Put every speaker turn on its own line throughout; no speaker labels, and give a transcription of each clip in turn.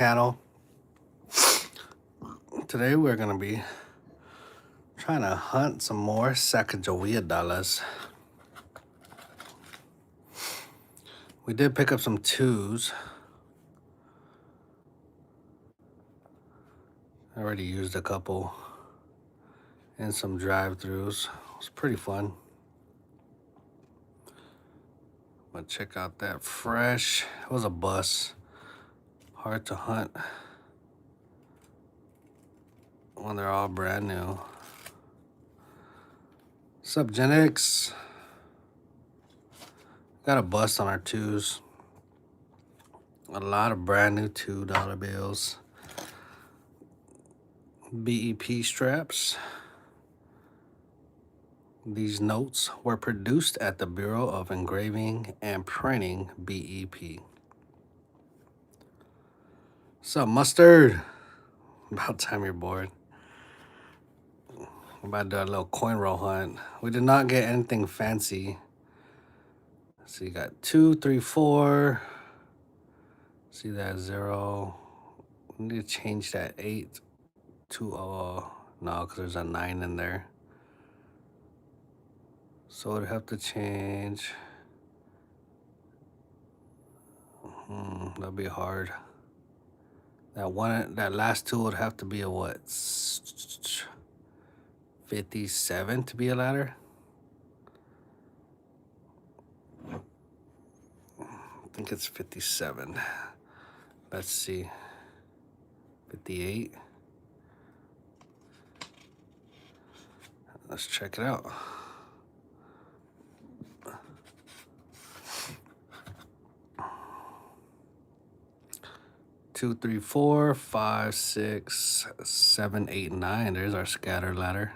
Channel. Today we're gonna be trying to hunt some more Sackajawea dollars. We did pick up some twos. I already used a couple and some drive-throughs. It was pretty fun. But check out that fresh. It was a bust. Hard to hunt when they're all brand new. What's up, Gen X? Got a bust on our twos. A lot of brand new $2 bills. BEP straps. These notes were produced at the Bureau of Engraving and Printing, BEP. What's up, Mustard? About time you're bored. I'm about to do a little coin roll hunt. We did not get anything fancy. So you got 2, 3, 4. See that 0. We need to change that 8 to no, because there's a 9 in there. So it'd have to change. That'd be hard. That last 2 would have to be a what? 57 to be a ladder. I think it's 57. Let's see. 58. Let's check it out. Two, 3, 4, 5, 6, 7, 8, 9. There's our scatter ladder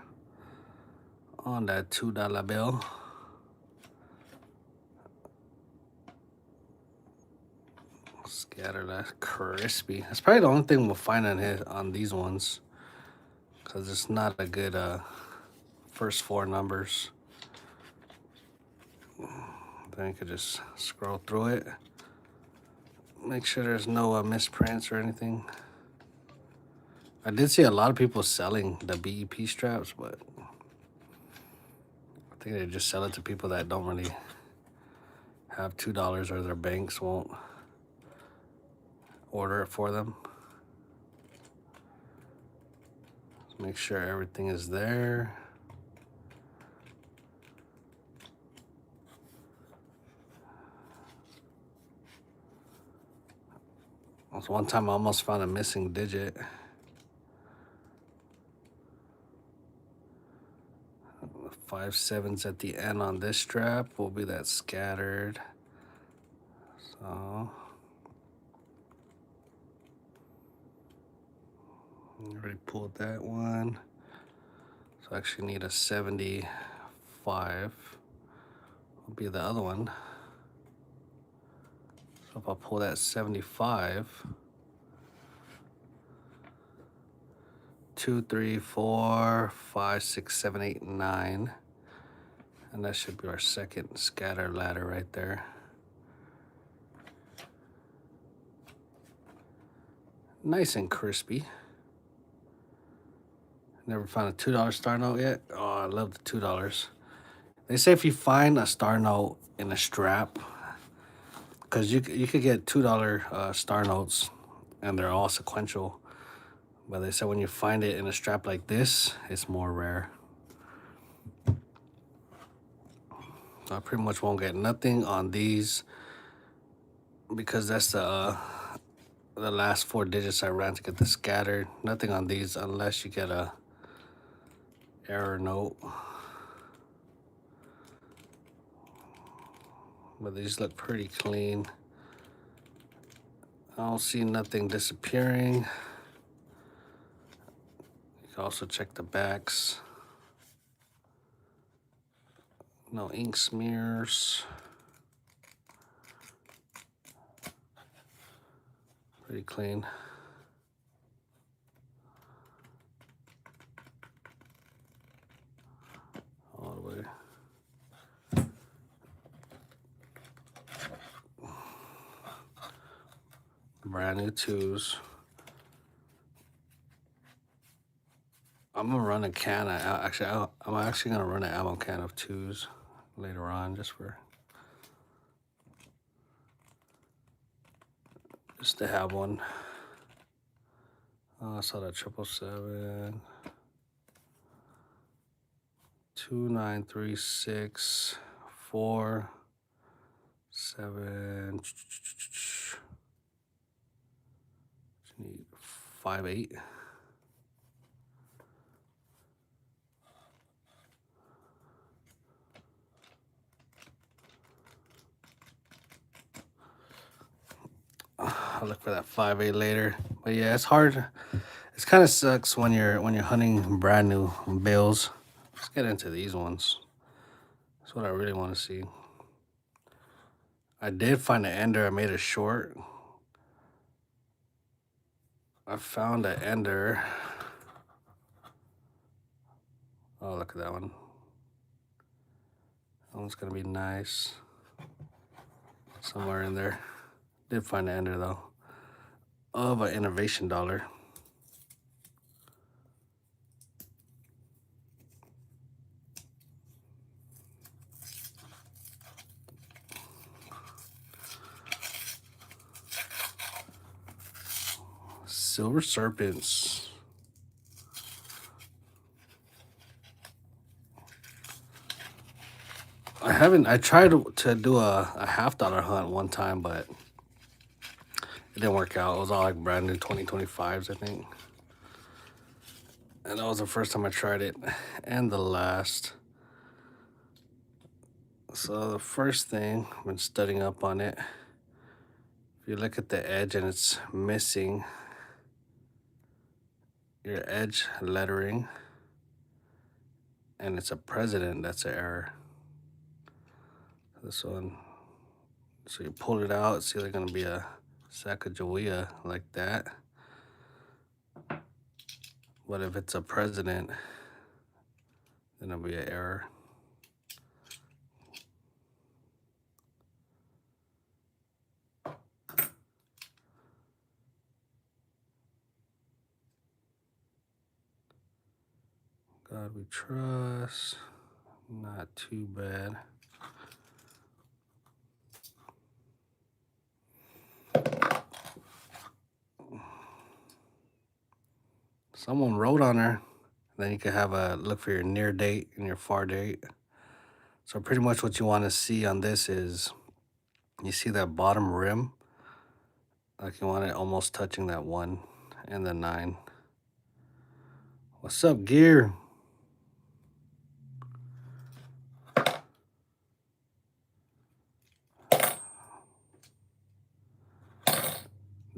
on that $2 bill. Scatter ladder, crispy. That's probably the only thing we'll find on these ones, because it's not a good first 4 numbers. Then you could just scroll through it. Make sure there's no misprints or anything. I did see a lot of people selling the BEP straps, but I think they just sell it to people that don't really have $2 or their banks won't order it for them. Make sure everything is there. One time I almost found a missing digit. 5 7s at the end on this strap will be that scattered. So already pulled that one. So I actually need a 75. Will be the other one. So if I pull that 75, 2, 3, 4, 5, 6, 7, 8, 9. And that should be our second scatter ladder right there. Nice and crispy. Never found a $2 star note yet. Oh, I love the $2. They say if you find a star note in a strap, because you could get $2 star notes and they're all sequential. But they said when you find it in a strap like this, it's more rare. So I pretty much won't get nothing on these, because that's the last 4 digits I ran to get the scattered. Nothing on these unless you get a error note. But these look pretty clean. I don't see nothing disappearing. You can also check the backs. No ink smears. Pretty clean. All the way. Brand new twos. I'm gonna run a can. I'm actually gonna run an ammo can of 2s later on, just to have one. I saw that 777. 2936 4 7. Need 5 8. I'll look for that 5 8 later. But yeah, it's hard. It kind of sucks when you're hunting brand new bills. Let's get into these ones. That's what I really want to see. I did find an ender. I made a short. I found an ender. Oh, look at that one. That one's gonna be nice. Somewhere in there. Did find an ender though. Of an innovation dollar. Silver serpents. I tried to do a $50 hunt one time, but it didn't work out. It was all like brand new 2025s, I think. And that was the first time I tried it, and the last. So the first thing, I've been studying up on it. If you look at the edge and it's missing your edge lettering, and it's a president, that's an error. This one. So you pull it out, it's either gonna be a Sackajawea like that. But if it's a president, then it'll be an error. God we trust. Not too bad. Someone wrote on her. Then you can have a look for your near date and your far date. So pretty much what you want to see on this is, you see that bottom rim? Like you want it almost touching that 1 and the 9. What's up, Gear?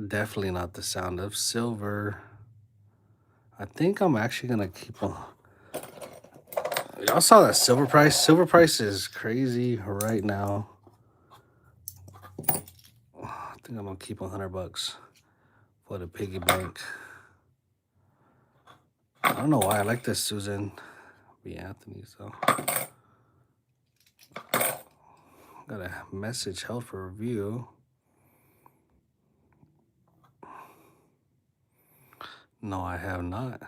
Definitely not the sound of silver. I think I'm actually gonna keep on. Y'all saw that silver price? Silver price is crazy right now. I think I'm gonna keep $100 for the piggy bank. I don't know why I like this Susan B. Anthony's though. Got a message held for review. No, I have not.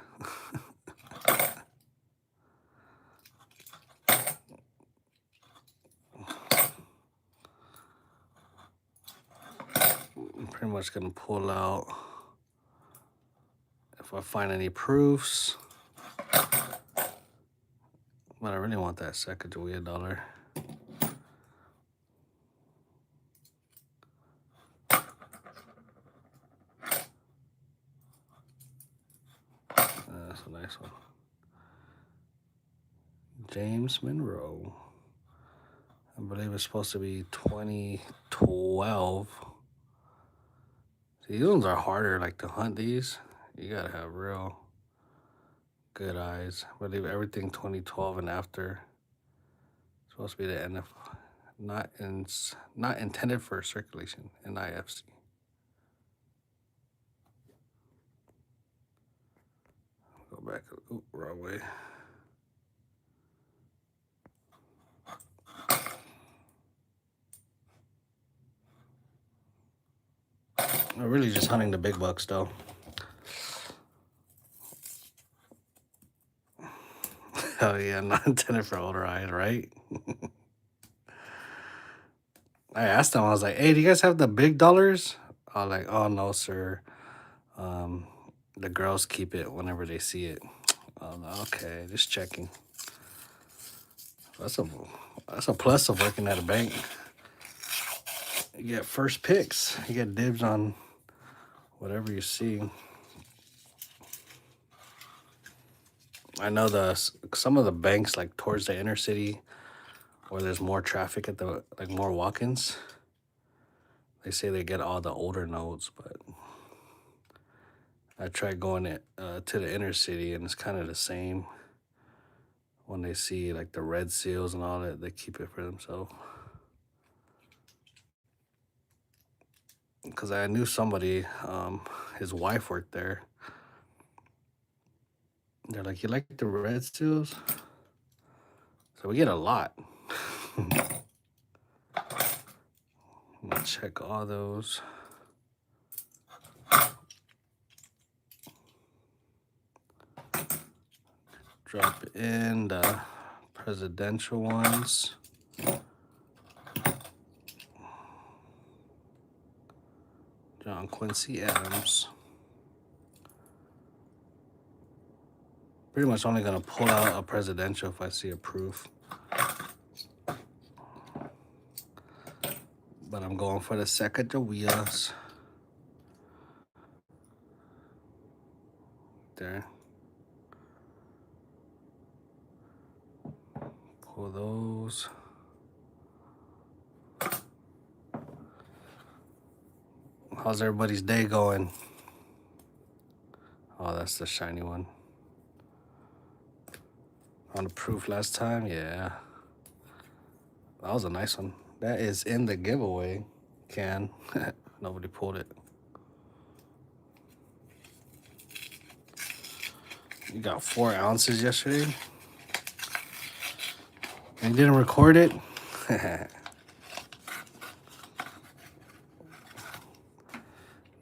I'm pretty much gonna pull out if I find any proofs. But I really want that Sackajawea dollar. That's a nice one. James Monroe. I believe it's supposed to be 2012. See, these ones are harder, like to hunt these. You gotta have real good eyes. I believe everything 2012 and after. It's supposed to be the NF, not intended for circulation, NIFC. Go back, ooh, wrong way. I'm really just hunting the big bucks though. Oh yeah, not intended for older eyes, right? I asked them, I was like, "Hey, do you guys have the big dollars?" I was like, "Oh no, sir. Um, the girls keep it whenever they see it." Okay, just checking. That's a that's a plus of working at a bank. You get first picks. You get dibs on whatever you see. I know some of the banks like towards the inner city, where there's more traffic at the like more walk-ins. They say they get all the older notes, but I tried going to the inner city, and it's kind of the same. When they see like the red seals and all that, they keep it for themselves. Because I knew somebody, his wife worked there. They're like, "You like the red seals?" So we get a lot. Check all those. Drop in the presidential ones. John Quincy Adams. Pretty much only gonna pull out a presidential if I see a proof. But I'm going for the Sacagaweas. There. Pull those. How's everybody's day going? Oh, that's the shiny one. On the proof last time, yeah. That was a nice one. That is in the giveaway can. Nobody pulled it. You got 4 ounces yesterday. And you didn't record it?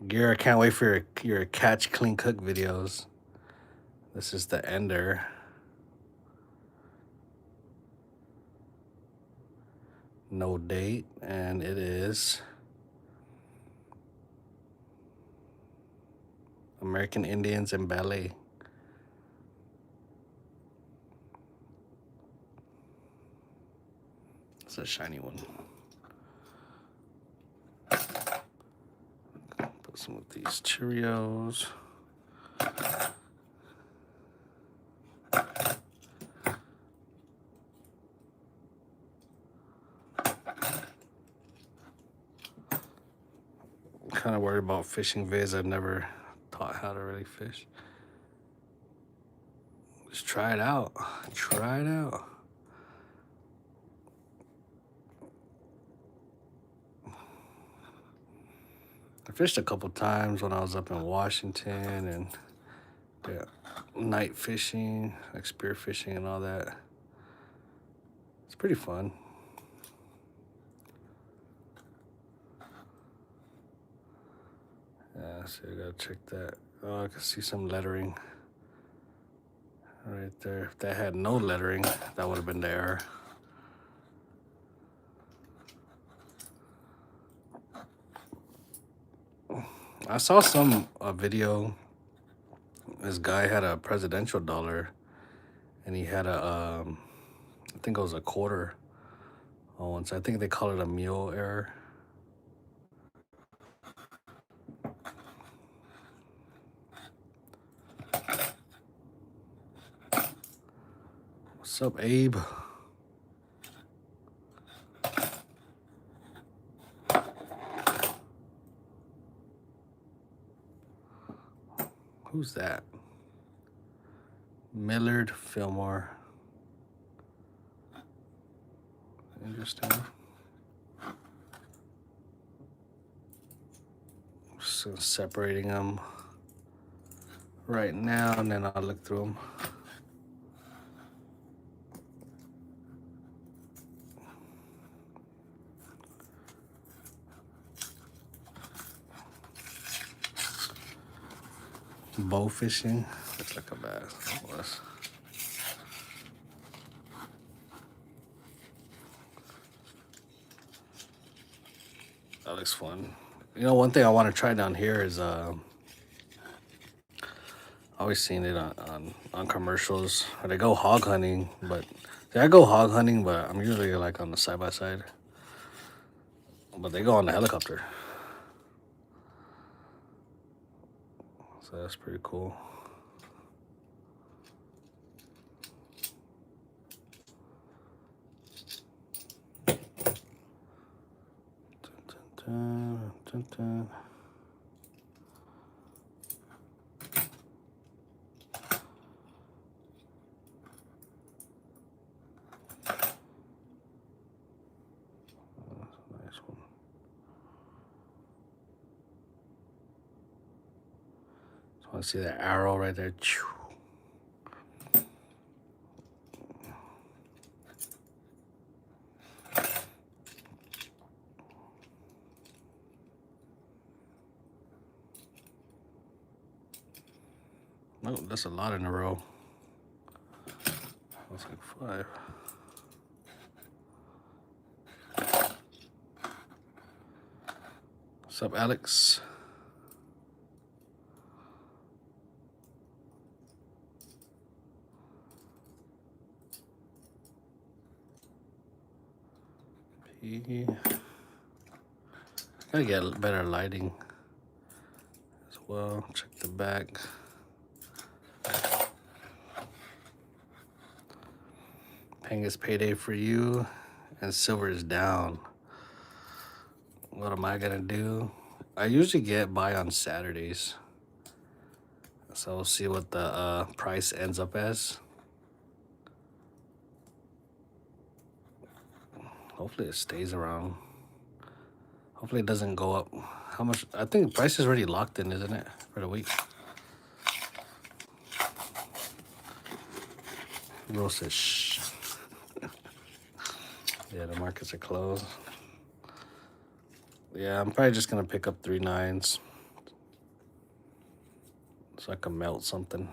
Gear, I can't wait for your catch, clean, cook videos. This is the ender. No date, and it is American Indians and Ballet. It's a shiny one. Put some of these Cheerios. Kind of worried about fishing vids. I've never taught how to really fish. Just try it out. Try it out. I fished a couple times when I was up in Washington and night fishing, like spear fishing and all that. It's pretty fun. Yeah, so you gotta check that. Oh, I can see some lettering right there. If that had no lettering, that would have been the error. I saw some video. This guy had a presidential dollar, and he had I think it was a quarter. Oh, and so I think they call it a mule error. What's up, Abe? Who's that? Millard Fillmore. Interesting. So separating them right now, and then I'll look through them. Bow fishing. Looks like a bass. That looks fun. You know, one thing I want to try down here is always seen it on commercials where they go hog hunting, but see, I go hog hunting, but I'm usually like on the side by side. But they go on the helicopter, so that's pretty cool. Dun, dun, dun, dun. Nice one. Just want to see that arrow right there. Oh, that's a lot in a row. That's like 5. What's up, Alex? P. Gotta get better lighting as well. Check the back. Paying is payday for you, and silver is down. What am I gonna do? I usually get buy on Saturdays, so we'll see what the price ends up as. Hopefully it stays around. Hopefully it doesn't go up. How much? I think the price is already locked in, isn't it, for the week? Rose says shh. Yeah, the markets are closed. Yeah, I'm probably just gonna pick up 3 9s so I can melt something.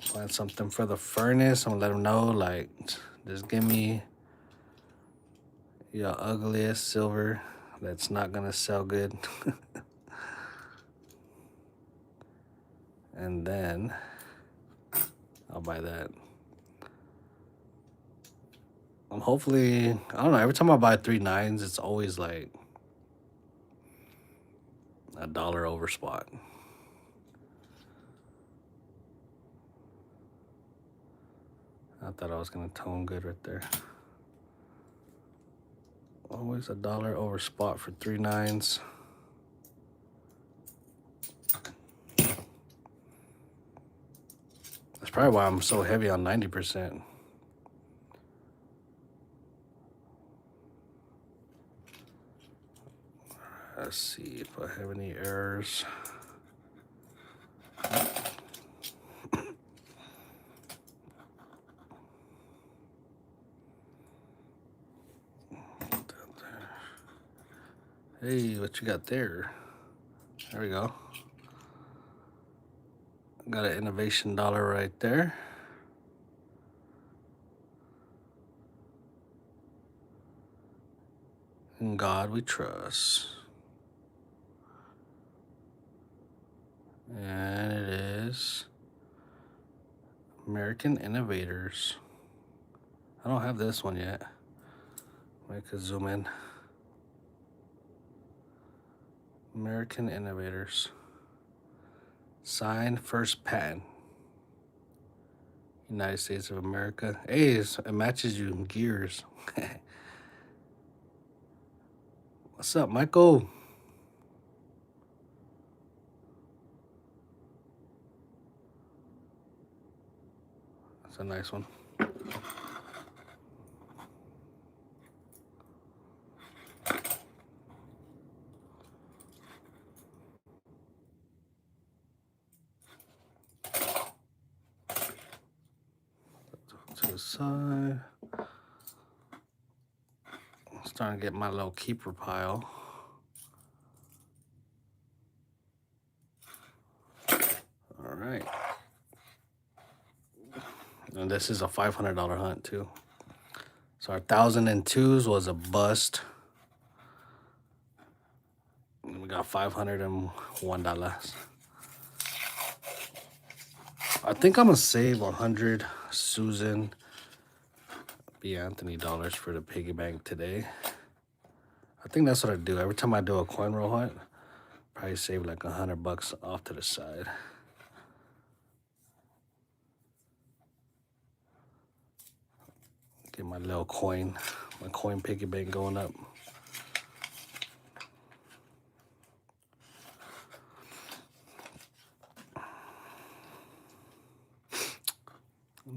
Find something for the furnace. I'm gonna let them know, like, just give me your ugliest silver that's not gonna sell good. And then I'll buy that. Hopefully, I don't know, every time I buy 3 9s, it's always like $1 over spot. I thought I was gonna tone good right there. Always $1 over spot for 3 9s. That's probably why I'm so heavy on 90%. Let's see if I have any errors. Hey, what you got there? There we go. Got an innovation dollar right there. In God we trust. And it is American Innovators. I don't have this one yet. I could zoom in. American Innovators. Signed first patent. United States of America. Hey, it matches you in gears. What's up, Michael? That's a nice one. To the side. I'm starting to get my little keeper pile. All All right. And this is a $500 hunt too. So our 1002s was a bust. And we got $501. I think I'm gonna save 100 Susan B. Anthony dollars for the piggy bank today. I think that's what I do. Every time I do a coin roll hunt, probably save like $100 off to the side. Get my little coin, my coin piggy bank going up.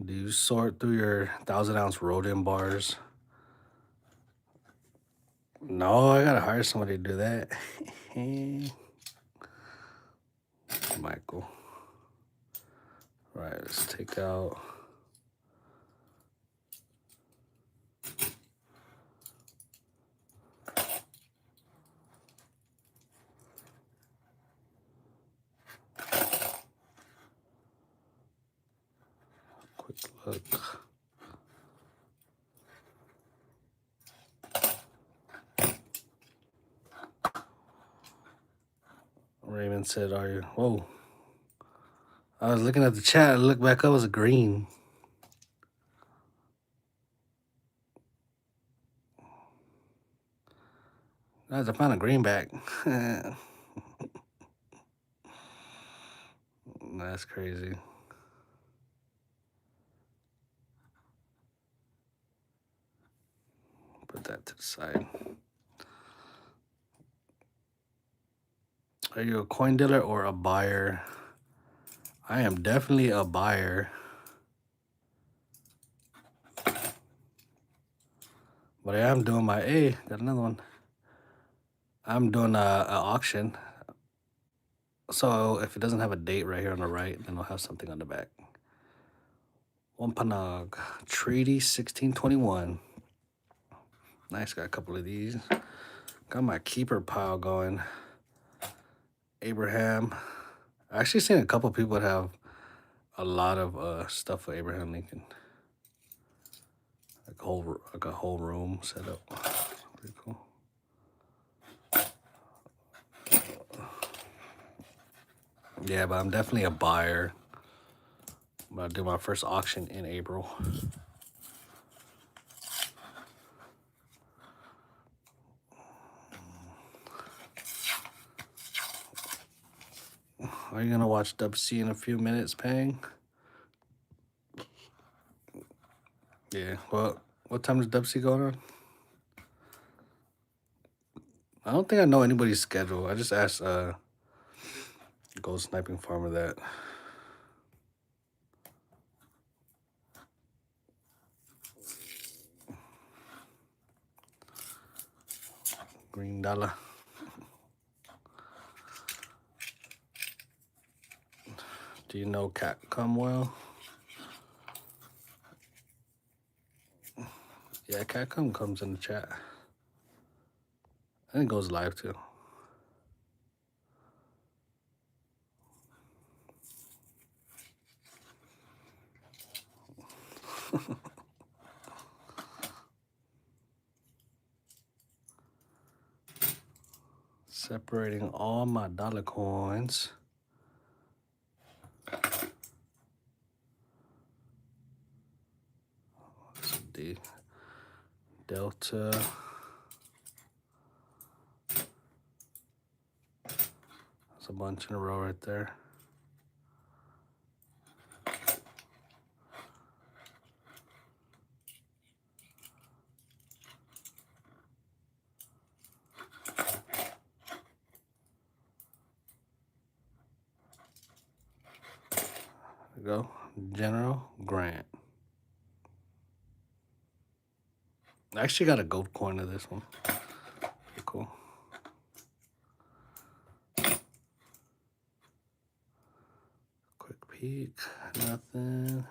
Do you sort through your 1,000-ounce rolled-in bars? No, I gotta hire somebody to do that. Michael. All right, let's take out. Quick look. Raymond said, "Are you?" Whoa. I was looking at the chat. I looked back up. It was a green. Guys, I found a greenback. That's crazy. Put that to the side. Are you a coin dealer or a buyer? I am definitely a buyer. But I am doing my, hey, got another one. I'm doing a auction. So if it doesn't have a date right here on the right, then it'll have something on the back. Wampanoag, Treaty 1621. Nice, got a couple of these. Got my keeper pile going. Abraham. I actually seen a couple people that have a lot of stuff for Abraham Lincoln. Like a whole room set up. Pretty cool. Yeah, but I'm definitely a buyer. I'm gonna do my first auction in April. Are you gonna watch WC in a few minutes, Pang? Yeah. Well, what time is WC going on? I don't think I know anybody's schedule. I just asked Gold Sniping Farmer that. Green dollar. Do you know Cat Come Well? Yeah, Cat Come comes in the chat. And it goes live too. Separating all my dollar coins. The Delta. That's a bunch in a row right there. There we go. General Grant. I actually got a gold coin of this one. Pretty cool. Quick peek. Nothing.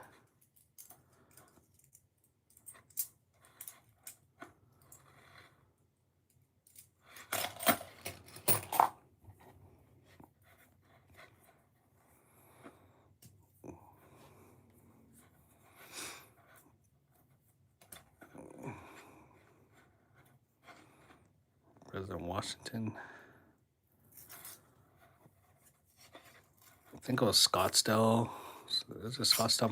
President Washington. I think it was Scottsdale. Is it Scottsdale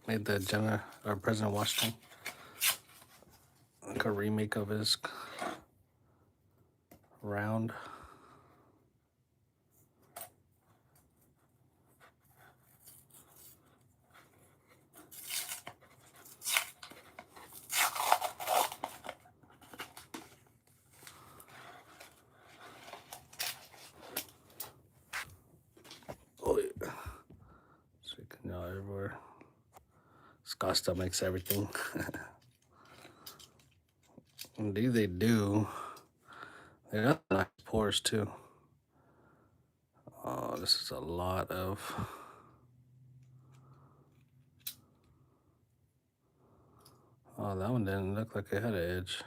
made the General or President Washington? Like a remake of his round. Oh yeah. So you can know everywhere. Scottsdale makes everything. Indeed they do. They got nice pours too. Oh, this is a lot of. Oh, that one didn't look like it had an edge.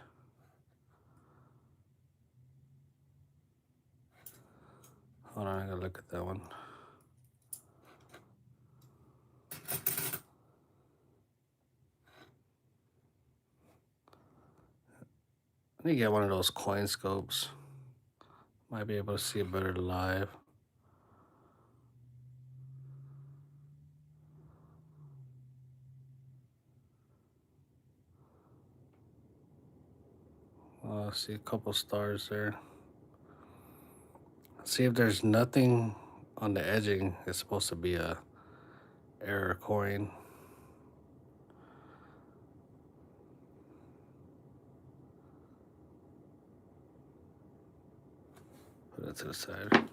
Hold on, I gotta look at that one. I need to get one of those coin scopes. Might be able to see it better live. I see a couple stars there. See if there's nothing on the edging. It's supposed to be a error coin. Put it to the side.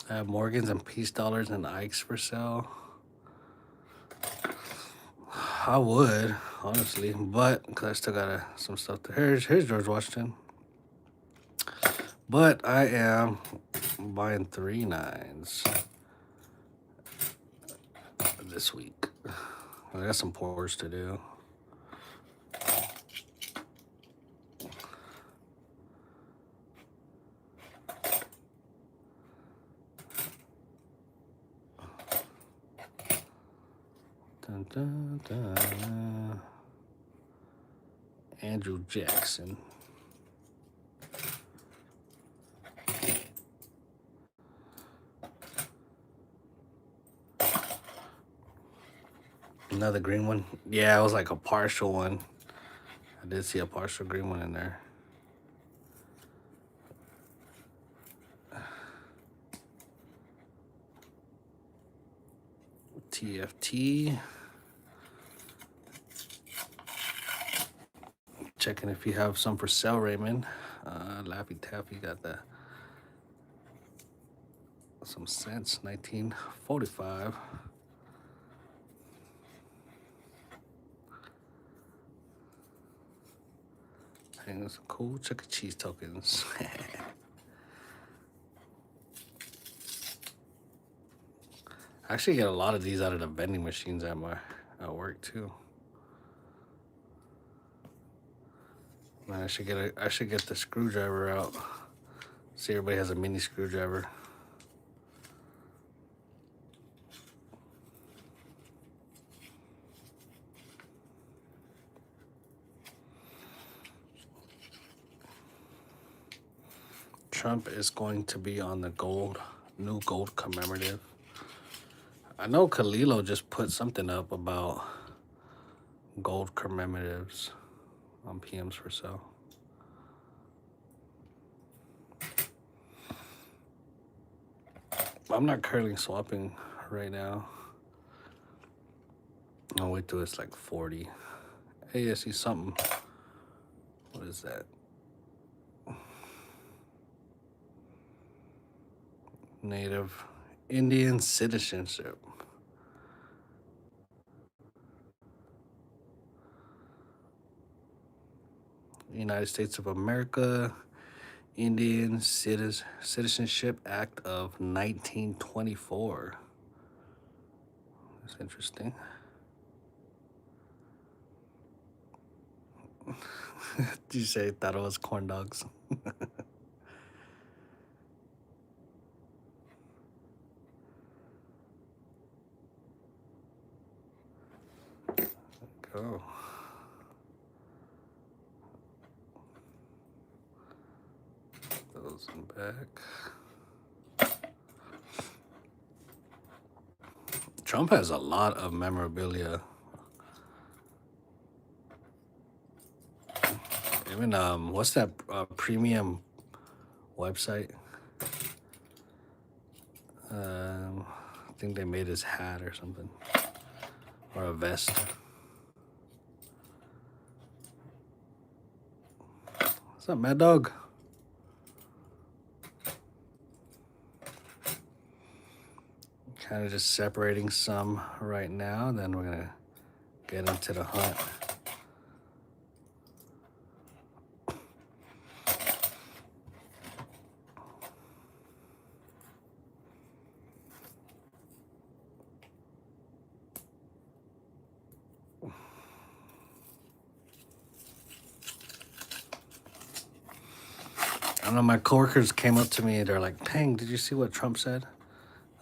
I have Morgans and Peace Dollars and Ikes for sale. I would, honestly, but because I still got some stuff there. Here's George Washington. But I am buying 3 9s this week. I got some pours to do. Dun, dun, dun. Andrew Jackson. Another green one. Yeah, it was like a partial one. I did see a partial green one in there. TFT. Checking if you have some for sale, Raymond. Laffy Taffy got some cents, 1945. And some cool Chuck E. Cheese tokens. I actually get a lot of these out of the vending machines at work too. Man, I should get the screwdriver out. See, everybody has a mini screwdriver. Trump is going to be on the new gold commemorative. I know Kalilo just put something up about gold commemoratives on PMs for sale. I'm not curling swapping right now. I'll wait till it's like 40. Hey, I see something. What is that? Native Indian citizenship. United States of America, Indian Citizenship Act of 1924. That's interesting. Did you say thought it was corn dogs? go. Those in back. Trump has a lot of memorabilia. Even what's that premium website? I think they made his hat or something, or a vest. What's up, Mad Dog? Kind of just separating some right now, then we're gonna get into the hunt. I don't know, my coworkers came up to me and they're like, "Dang, did you see what Trump said?"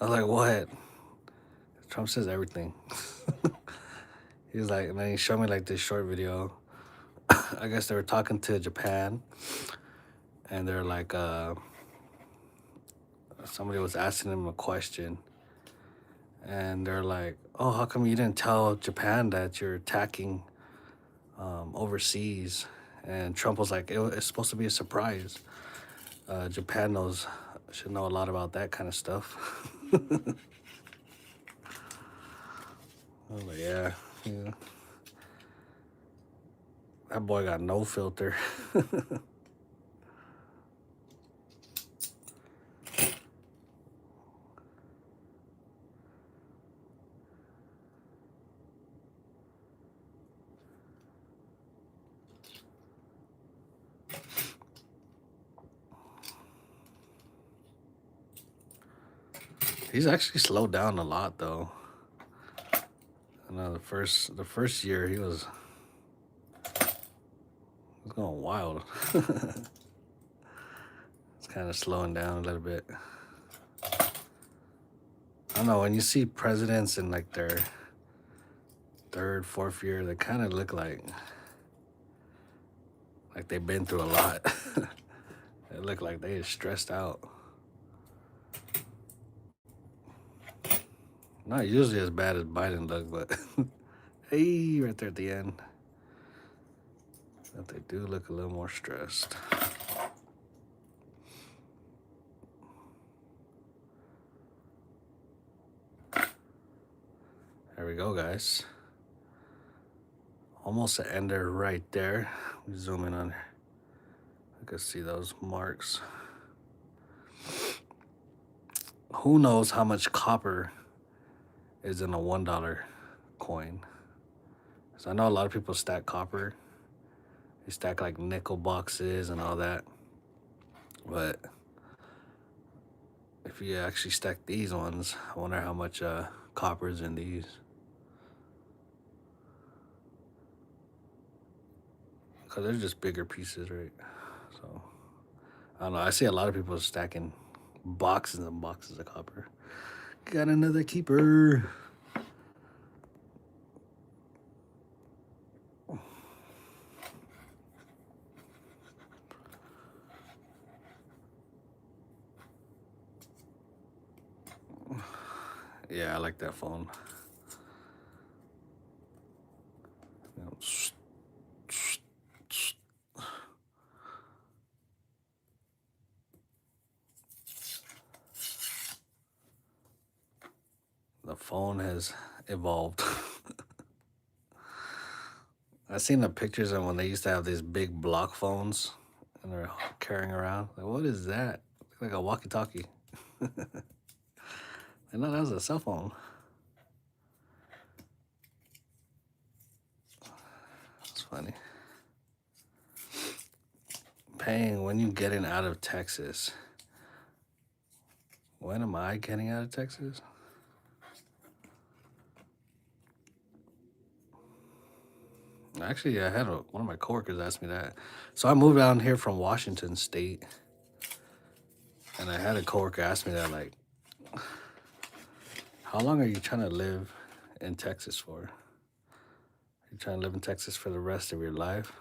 I was like, "What?" Trump says everything. He was like, and then he showed me like this short video. I guess they were talking to Japan, and they're like, somebody was asking him a question, and they're like, "Oh, how come you didn't tell Japan that you're attacking overseas?" And Trump was like, "It's supposed to be a surprise. Japan should know a lot about that kind of stuff." I was like, yeah. That boy got no filter. He's actually slowed down a lot, though. I know the first year he was going wild. It's kind of slowing down a little bit. I don't know, when you see presidents in like their third, fourth year, they kind of look like they've been through a lot. They look like they are stressed out. Not usually as bad as Biden looked, but hey, right there at the end. But they do look a little more stressed. There we go, guys. Almost an ender right there. We zoom in on her. I can see those marks. Who knows how much copper is in a $1 coin? So I know a lot of people stack copper. They stack like nickel boxes and all that. But if you actually stack these ones, I wonder how much copper is in these. Because they're just bigger pieces, right? So, I don't know. I see a lot of people stacking boxes and boxes of copper. Got another keeper. Yeah, I like that phone. The phone has evolved. I've seen the pictures of when they used to have these big block phones and they're carrying around. Like, what is that? Like a walkie-talkie. I know that was a cell phone. It's funny. Paying when you getting out of Texas. When am I getting out of Texas? Actually, I had one of my coworkers ask me that. So I moved down here from Washington State, and I had a coworker ask me that, like, how long are you trying to live in Texas for? You're trying to live in Texas for the rest of your life.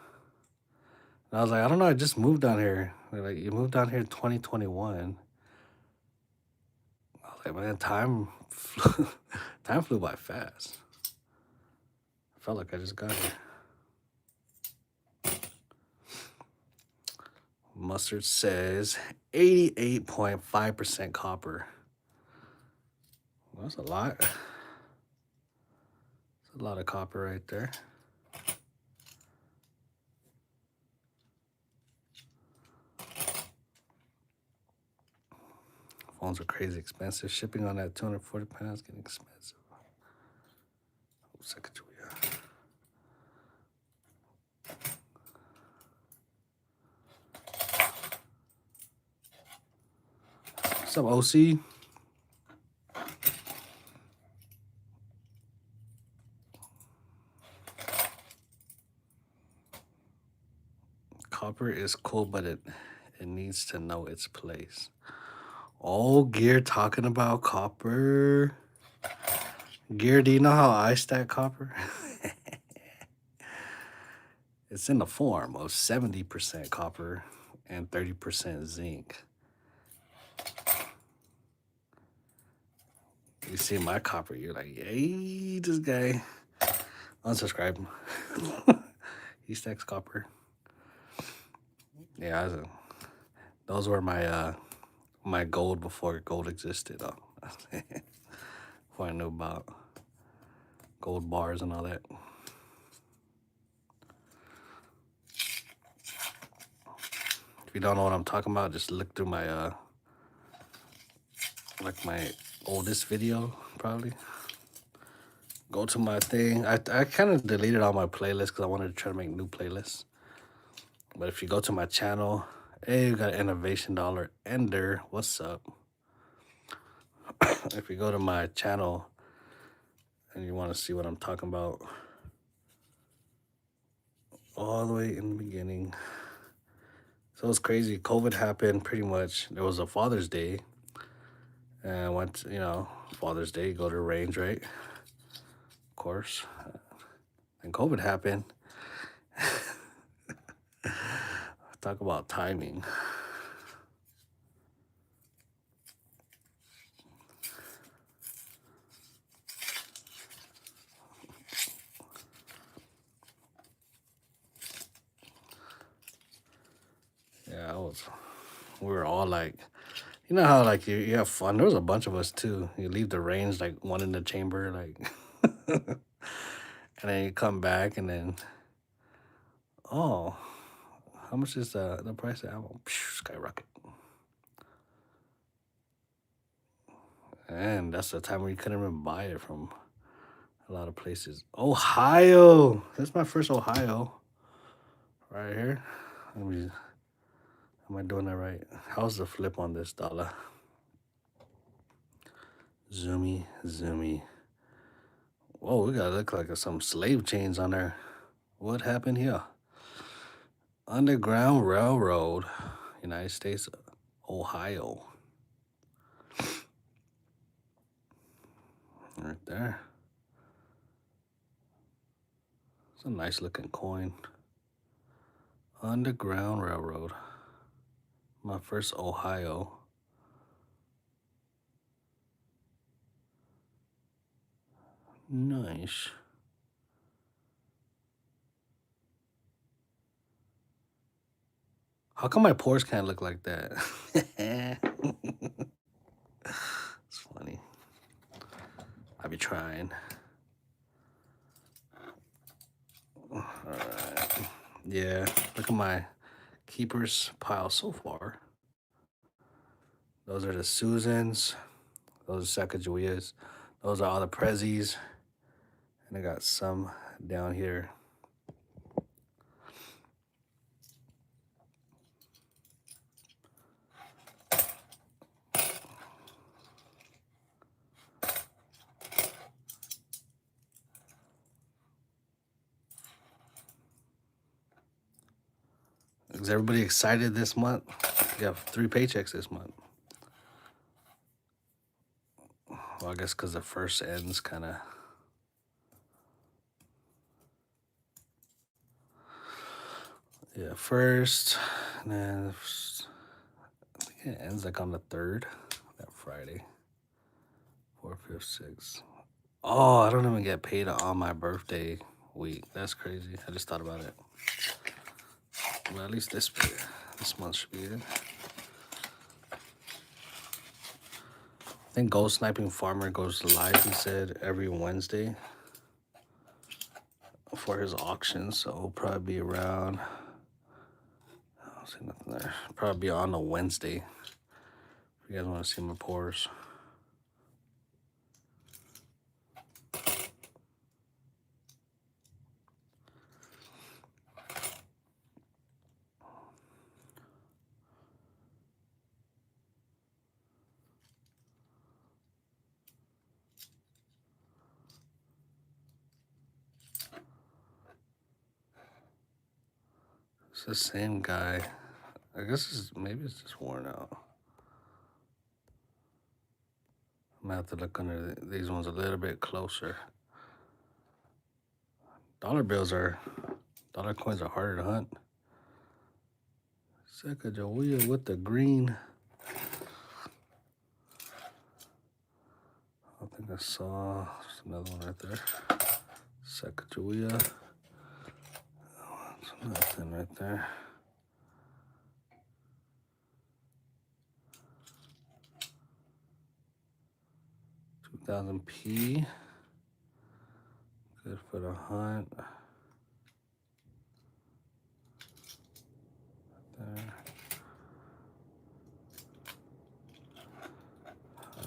And I was like, I don't know. I just moved down here. They're like, you moved down here in 2021. I was like, man, time flew by fast. I felt like I just got here. Mustard says 88.5% copper. Well, that's a lot. That's a lot of copper right there. Phones are crazy expensive. Shipping on that 240 pounds getting expensive. Sackajawea. What's up, OC? Copper is cool, but it needs to know its place. Oh, Gear talking about copper. Gear, do you know how I stack copper? It's in the form of 70% copper and 30% zinc. You see my copper, you're like, hey, this guy. Unsubscribe. He stacks copper. Yeah, those were my my gold before gold existed. Before I knew about gold bars and all that. If you don't know what I'm talking about, just look through my like my oldest video, probably. Go to my thing. I kind of deleted all my playlists because I wanted to try to make new playlists. But if you go to my channel, hey, you got Innovation Dollar Ender. What's up? If you go to my channel and you want to see what I'm talking about, all the way in the beginning. So it's crazy. COVID happened pretty much. There was a Father's Day. And I went to, Father's Day, go to the range, right? Of course. And COVID happened. Talk about timing. Yeah, we were all like, you know how like you have fun. There was a bunch of us too. You leave the range, like one in the chamber, like, and then you come back and then, oh, how much is the price of ammo? Skyrocket. And that's the time where you couldn't even buy it from a lot of places. Ohio. That's my first Ohio. Right here. Am I doing that right? How's the flip on this dollar? Zoomy, zoomy. Whoa, we gotta look like some slave chains on there. What happened here? Underground Railroad, United States, Ohio. Right there. It's a nice looking coin. Underground Railroad. My first Ohio. Nice. How come my pores can't look like that? It's funny. I be trying. Alright. Yeah, look at my keepers pile so far. Those are the Susans. Those are Sackajaweas. Those are all the Prezzies. And I got some down here. Is everybody excited this month? You have 3 paychecks this month. Well, I guess because the first ends kind of... Yeah, first, and then I think it ends like on the 3rd, that Friday. 4th, 5th, 6th. Oh, I don't even get paid on my birthday week. That's crazy. I just thought about it. Well, at least this month should be good. I think Gold Sniping Farmer goes live, he said, every Wednesday for his auction. So it'll probably be around, I don't see nothing there. Probably be on a Wednesday. If you guys want to see my pours. It's the same guy. I guess maybe it's just worn out. I'm gonna have to look under these ones a little bit closer. Dollar coins are harder to hunt. Sackajawea with the green. I think I saw another one right there. Sackajawea. Oh, nothing right there. $2,000p. Good for the hunt. There.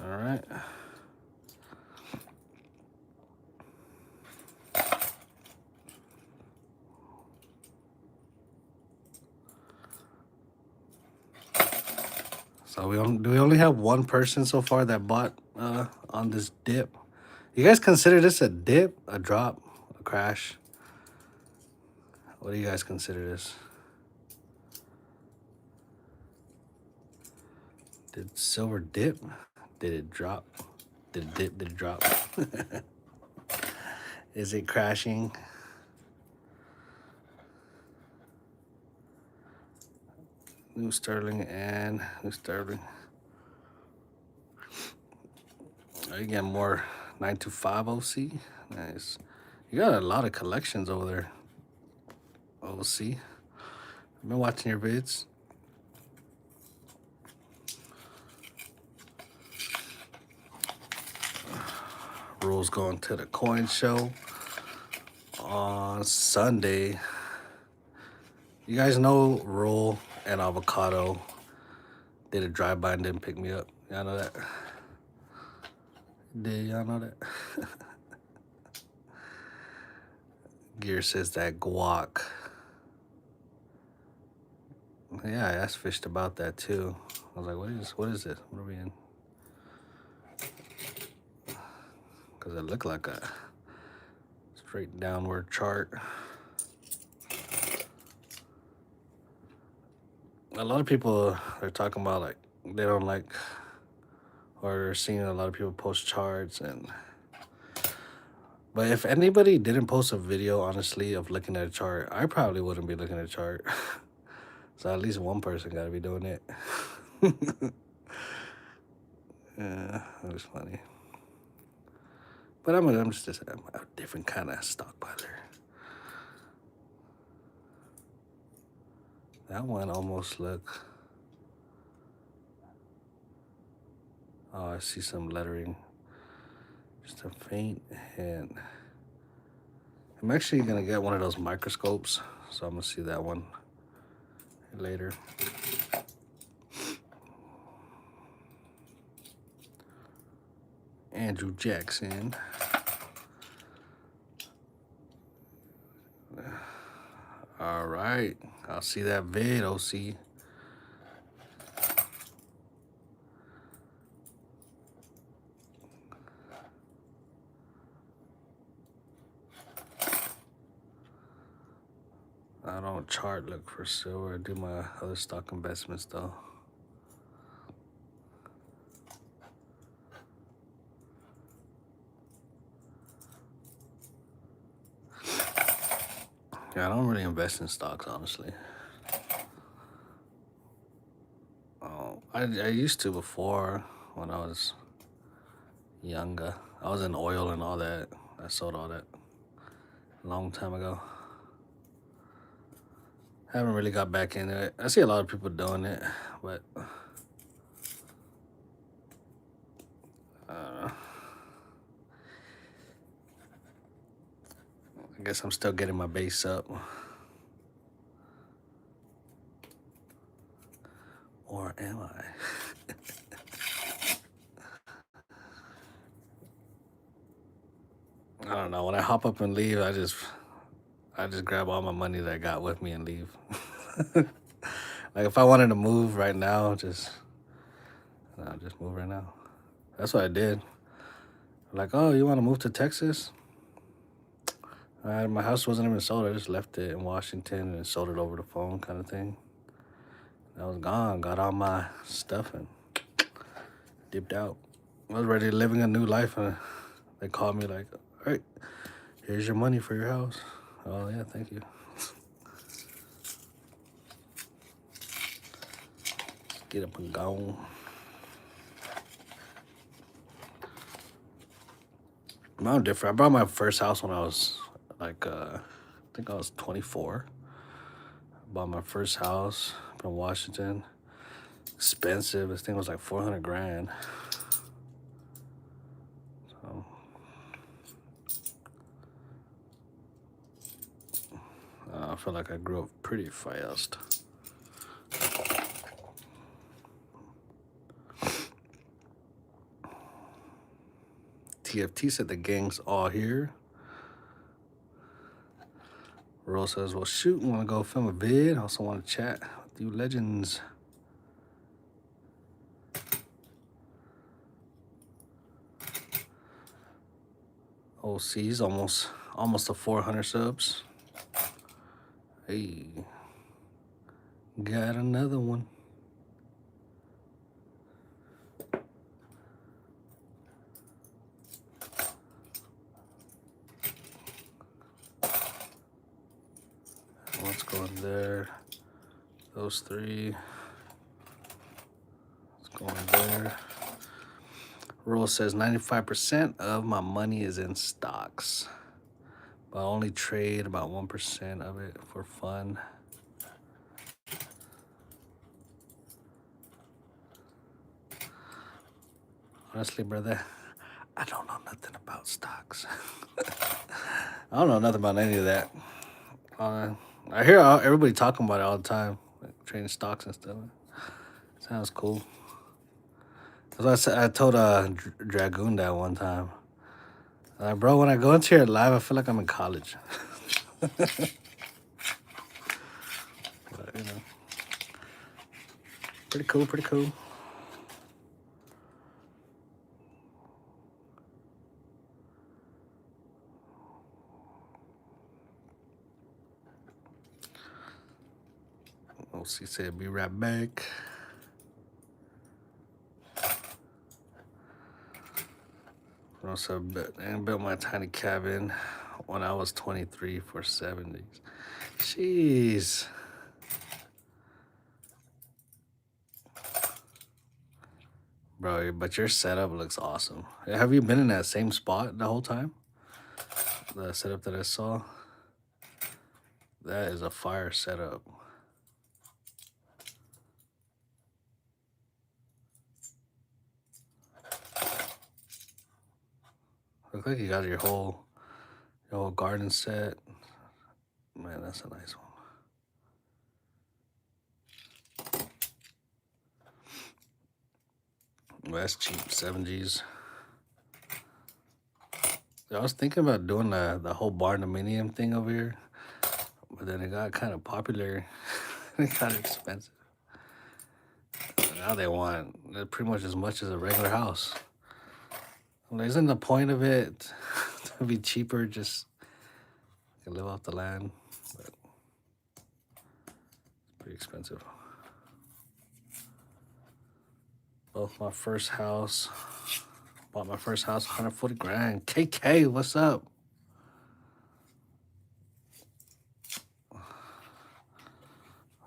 All right. So do we only have one person so far that bought on this dip? You guys consider this a dip, a drop, a crash? What do you guys consider this? Did silver dip? Did it drop? Did it dip? Did it drop? Is it crashing? New Sterling and New Sterling. Oh, you get more 925 OC. Nice. You got a lot of collections over there. OC. I've been watching your vids. Rule's going to the coin show on Sunday. You guys know Rule and Avocado did a drive-by and didn't pick me up. Y'all know that? Did y'all know that? Gear says that guac. Yeah, I asked Fished about that too. I was like, what is this? What are we in? Because it looked like a straight downward chart. A lot of people are talking about like they don't like, or they're seeing a lot of people post charts but if anybody didn't post a video honestly of looking at a chart, I probably wouldn't be looking at a chart. So at least one person got to be doing it. Yeah, that was funny. But I'm just a different kind of stockpiler. That one almost look. Oh, I see some lettering. Just a faint hint. I'm actually gonna get one of those microscopes, so I'm gonna see that one later. Andrew Jackson. All right, I'll see that vid, OC. I don't chart look for silver. I do my other stock investments though. Yeah, I don't really invest in stocks, honestly. I used to before when I was younger. I was in oil and all that. I sold all that a long time ago. Haven't really got back into it. I see a lot of people doing it, but I guess I'm still getting my base up. Or am I? I don't know. When I hop up and leave, I just grab all my money that I got with me and leave. Like if I wanted to move right now, I'll just move right now. That's what I did. Like, oh, you want to move to Texas? My house wasn't even sold. I just left it in Washington and sold it over the phone, kind of thing. I was gone. Got all my stuff and dipped out. I was ready living a new life, and they called me like, "All right, here's your money for your house." Oh yeah, thank you. Get up and go. I'm different. I bought my first house when I was like, I think I was 24. I bought my first house up in Washington. Expensive. This thing was like 400 grand. So I feel like I grew up pretty fast. TFT said the gang's all here. Rose says, well, shoot, want to go film a vid. Also want to chat with you legends. Oh, see, he's almost to 400 subs. Hey, got another one. Let's go in there. Those three. Let's go in there. Rule says 95% of my money is in stocks, but I only trade about 1% of it for fun. Honestly, brother, I don't know nothing about stocks. I don't know nothing about any of that. I hear everybody talking about it all the time, like trading stocks and stuff. Sounds cool. That's what I said. I told Dragoon that one time. Like, bro, when I go into your live, I feel like I'm in college. But, you know, pretty cool, pretty cool. OC said, be right back. Also, I built my tiny cabin when I was 23 for 70s. Jeez. Bro, but your setup looks awesome. Have you been in that same spot the whole time? The setup that I saw? That is a fire setup. Look like you got your whole garden set. Man, that's a nice one. Well, that's cheap, 7Gs. I was thinking about doing the whole barndominium thing over here, but then it got kind of popular. It got expensive. Now they want pretty much as much as a regular house. Well, isn't the point of it to be cheaper? Just live off the land, but it's pretty expensive. Bought my first house, 140 grand. KK, what's up?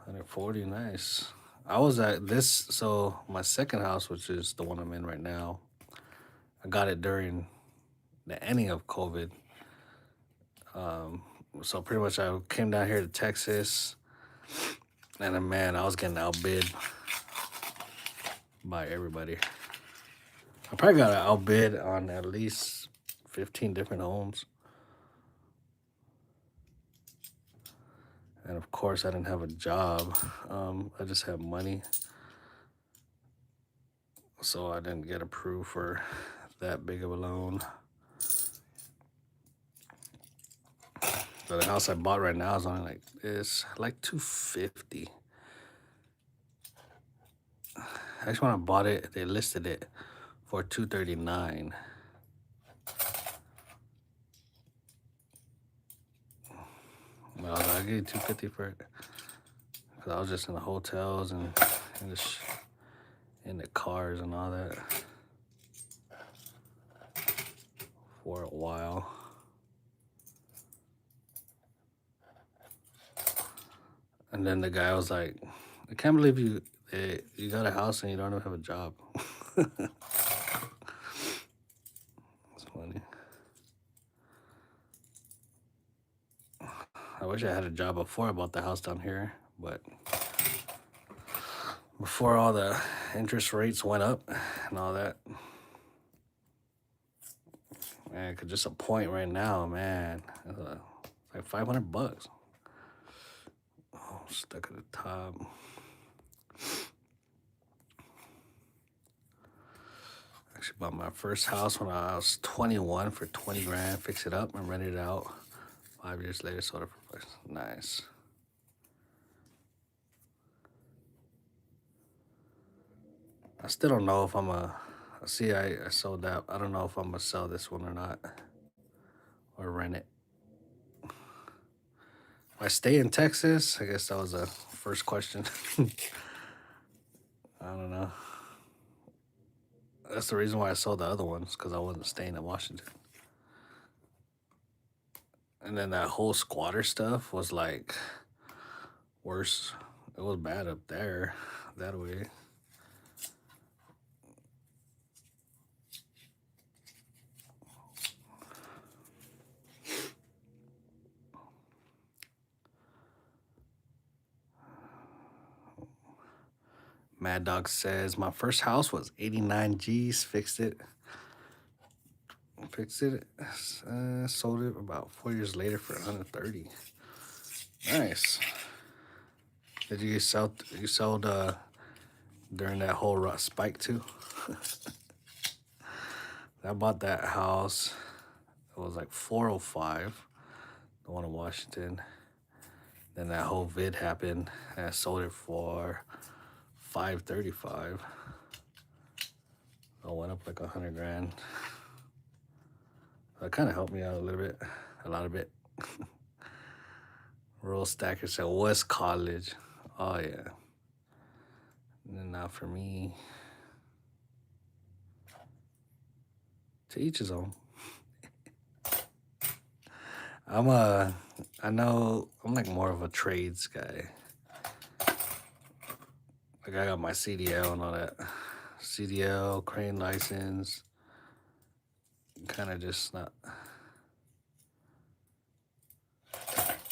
140, nice. I was at this, so my second house, which is the one I'm in right now, I got it during the ending of COVID. Um, so pretty much I came down here to Texas, and then, man, I was getting outbid by everybody. I probably got outbid on at least 15 different homes. And of course, I didn't have a job. I just had money. So I didn't get approved for that big of a loan. So the house I bought right now is only like, it's like 250. Actually, when I bought it, they listed it for 239. But I was like, I'll give you 250 for it. Cause I was just in the hotels and in in the cars and all that for a while. And then the guy was like, I can't believe you got a house and you don't even have a job. It's funny. I wish I had a job before I bought the house down here, but before all the interest rates went up and all that, man, cause just a point right now, man, it's like $500. Oh, stuck at the top. Actually bought my first house when I was 21 for 20 grand, fixed it up and rented it out. 5 years later, sold it for nice. I still don't know if I'm I sold that. I don't know if I'm gonna sell this one or not, or rent it. If I stay in Texas, I guess that was a first question. I don't know. That's the reason why I sold the other ones, because I wasn't staying in Washington. And then that whole squatter stuff was like worse. It was bad up there that way. Mad Dog says my first house was 89 G's. Fixed it. Sold it about 4 years later for 130. Nice. Did you sell? You sold during that whole spike too? I bought that house. It was like 405, the one in Washington. Then that whole vid happened, and I sold it for 535. I went up like 100 grand. That kind of helped me out a lot of it. Roll Stacker said West College. Oh yeah. And then now for me, to each his own. I know I'm like more of a trades guy. Like I got my CDL and all that. CDL, crane license. Kind of just not.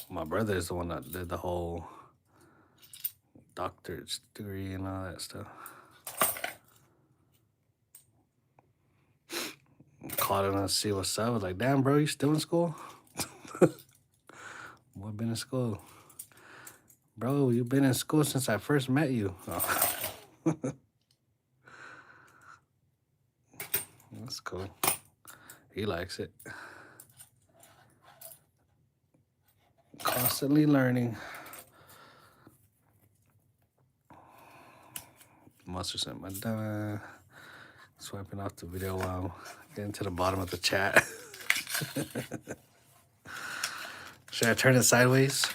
My brother is the one that did the whole doctor's degree and all that stuff. Called him to see what's up. I was like, damn, bro, you still in school? Boy, been in school. Bro, you've been in school since I first met you. Oh. That's cool. He likes it. Constantly learning. Mustard sent my done. Swiping off the video while I'm getting to the bottom of the chat. Should I turn it sideways?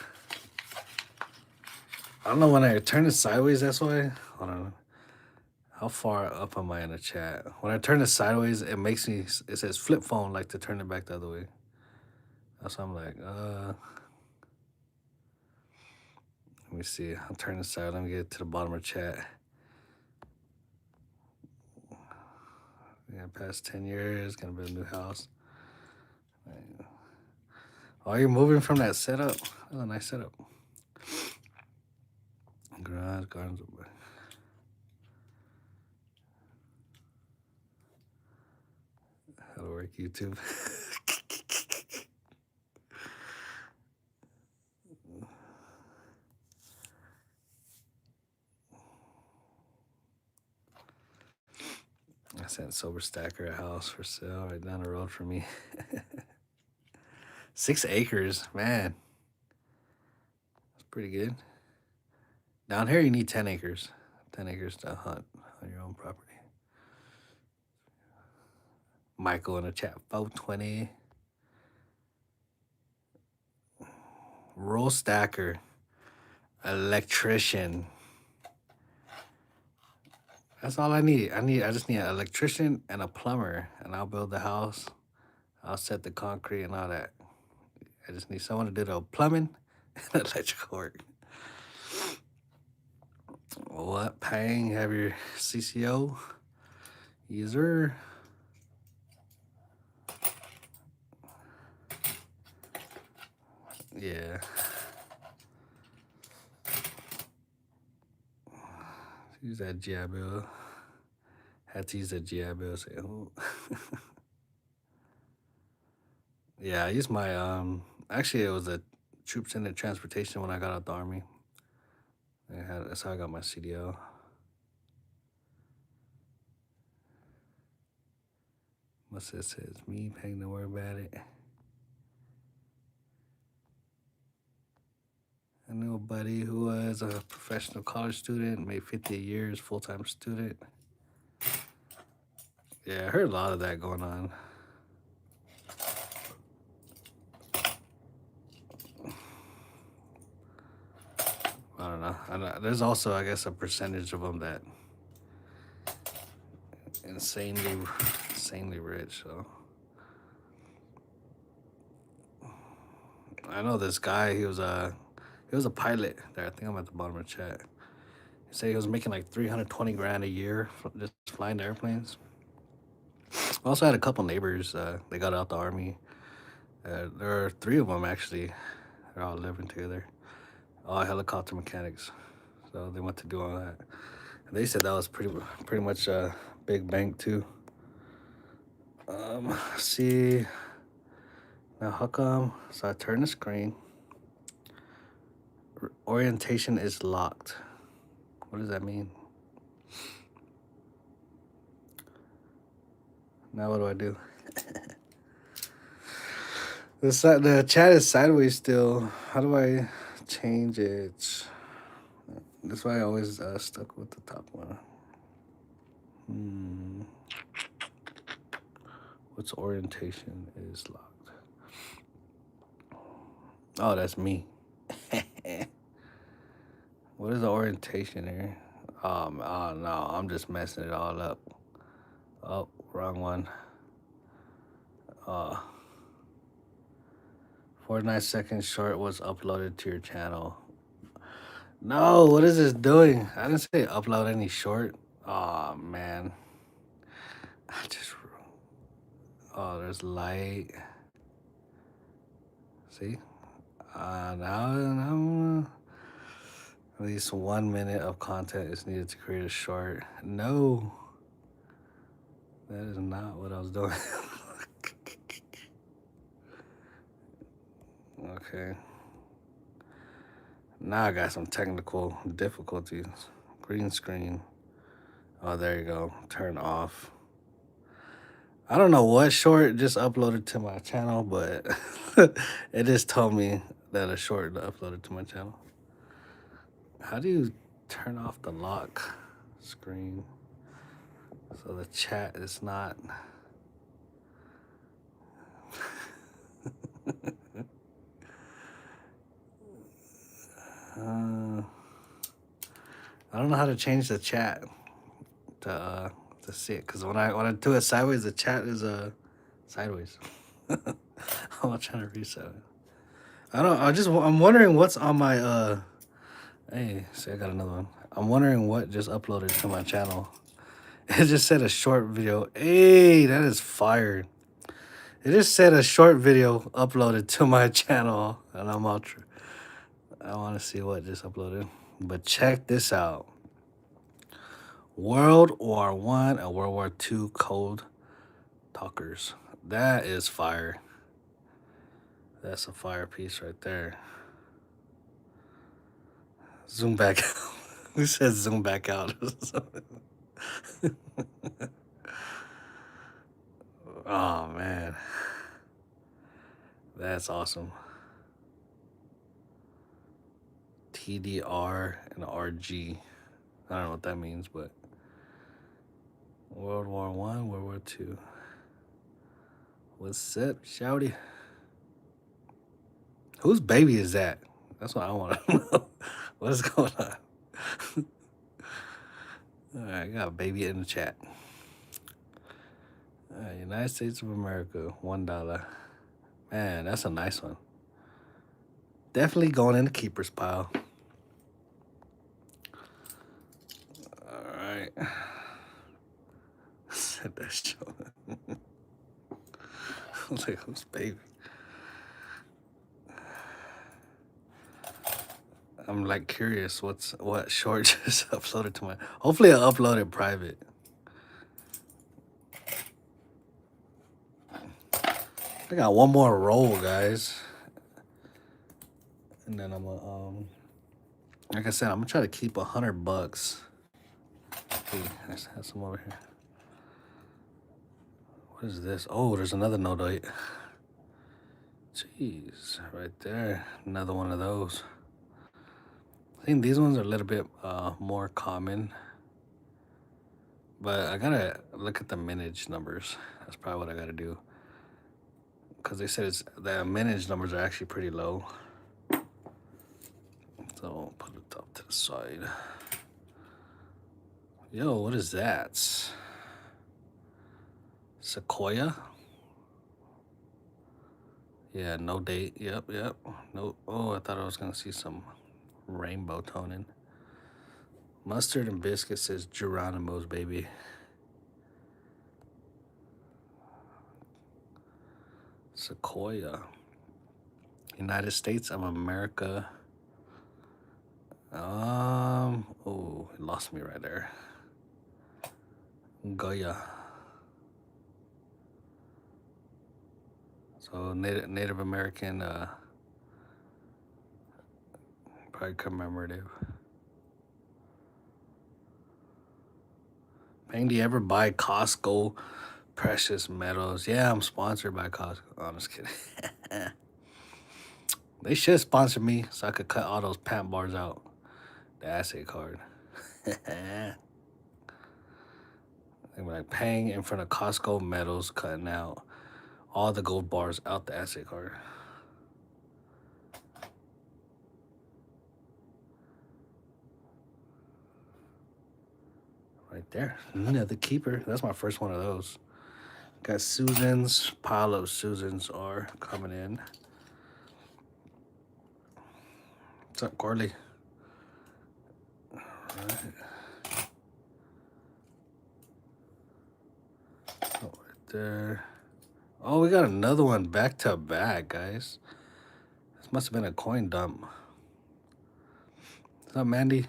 I don't know when I turn it sideways, that's why. Hold on. How far up am I in the chat? When I turn it sideways, it says flip phone, like to turn it back the other way. That's why I'm like, Let me see. I'll turn this side. Let me get to the bottom of chat. Yeah, past 10 years, gonna build a new house. Oh, you're moving from that setup? Oh, nice setup. Garage, gardens. How to work YouTube. I sent Sober Stacker a house for sale right down the road from me. 6 acres, man. That's pretty good. Down here, you need 10 acres. 10 acres to hunt on your own property. Michael in the chat, 420. Roll stacker. Electrician. That's all I need. I just need an electrician and a plumber, and I'll build the house. I'll set the concrete and all that. I just need someone to do the plumbing and electrical work. What? Pang? Have your CCO? User? Yeah. Use that GI Bill. Had to use that GI Bill. Say, oh. Yeah, I used my actually it was a troops in the transportation when I got out the army. That's how I got my CDL. What's this? It's me paying to worry about it. I knew a buddy who was a professional college student, made 50 years, full-time student. Yeah, I heard a lot of that going on. I don't know. There's also, I guess, a percentage of them that insanely rich. So I know this guy. He was a pilot there. I think I'm at the bottom of the chat. He said he was making like 320 grand a year just flying airplanes. I also had a couple neighbors. They got out the army. There are 3 of them actually. They're all living together. All helicopter mechanics. So they went to do all that. And they said that was pretty much a big bank too. See. Now how come? So I turn the screen. Orientation is locked. What does that mean? Now what do I do? The chat is sideways still. How do I change it? That's why I always stuck with the top one. What's orientation is locked? Oh, that's me. What is the orientation here? Oh no, I'm just messing it all up. Oh, wrong one. 49 seconds short was uploaded to your channel. No, what is this doing? I didn't say upload any short. Oh man. There's light. See? Now at least 1 minute of content is needed to create a short. No. That is not what I was doing. Okay. Now I got some technical difficulties. Green screen. Oh, there you go. Turn off. I don't know what short just uploaded to my channel, but it just told me that a short uploaded to my channel. How do you turn off the lock screen so the chat is not... I don't know how to change the chat to see it, because when I do it sideways, the chat is sideways. I'm not trying to reset it. I'm wondering what's on my Hey, see, I got another one. I'm wondering what just uploaded to my channel. It just said a short video. Hey, that is fire. It just said a short video uploaded to my channel, and I'm all. I want to see what just uploaded. But check this out. World War I and World War II code talkers. That is fire. That's a fire piece right there. Zoom back out. Who says zoom back out? Oh, man. That's awesome. TDR and RG. I don't know what that means, but World War I, World War II. What's up, shouty? Whose baby is that? That's what I want to know. What is going on? All right, I got a baby in the chat. All right, United States of America, $1. Man, that's a nice one. Definitely going in the keepers pile. All right. Said that show. I was like, who's baby? I'm like curious what short just uploaded to my. Hopefully, I'll upload it private. I got one more roll, guys, and then I'm gonna like I said, I'm gonna try to keep $100. Hey, let's have some over here. What is this? Oh, there's another no date. Jeez, right there, another one of those. I think these ones are a little bit more common, but I gotta look at the mintage numbers. That's probably what I gotta do, because they said the mintage numbers are actually pretty low. So I'll put it up to the side. Yo, what is that? Sequoia? Yeah, no date. Yep. No. Oh, I thought I was gonna see some rainbow toning. Mustard and biscuit says Geronimo's baby. Sequoia. United States of America. Oh, it lost me right there. Goya. So Native American, probably commemorative. Bang, do you ever buy Costco precious metals? Yeah, I'm sponsored by Costco. Oh, I'm just kidding. They should sponsor me so I could cut all those pant bars out. The assay card. They were like paying in front of Costco metals, cutting out all the gold bars out the assay card. Right there. Another keeper. That's my first one of those. Got Susan's. Pile of Susan's are coming in. What's up, Corley? All right. Oh, right there. Oh, we got another one back to back, guys. This must have been a coin dump. What's up, Mandy?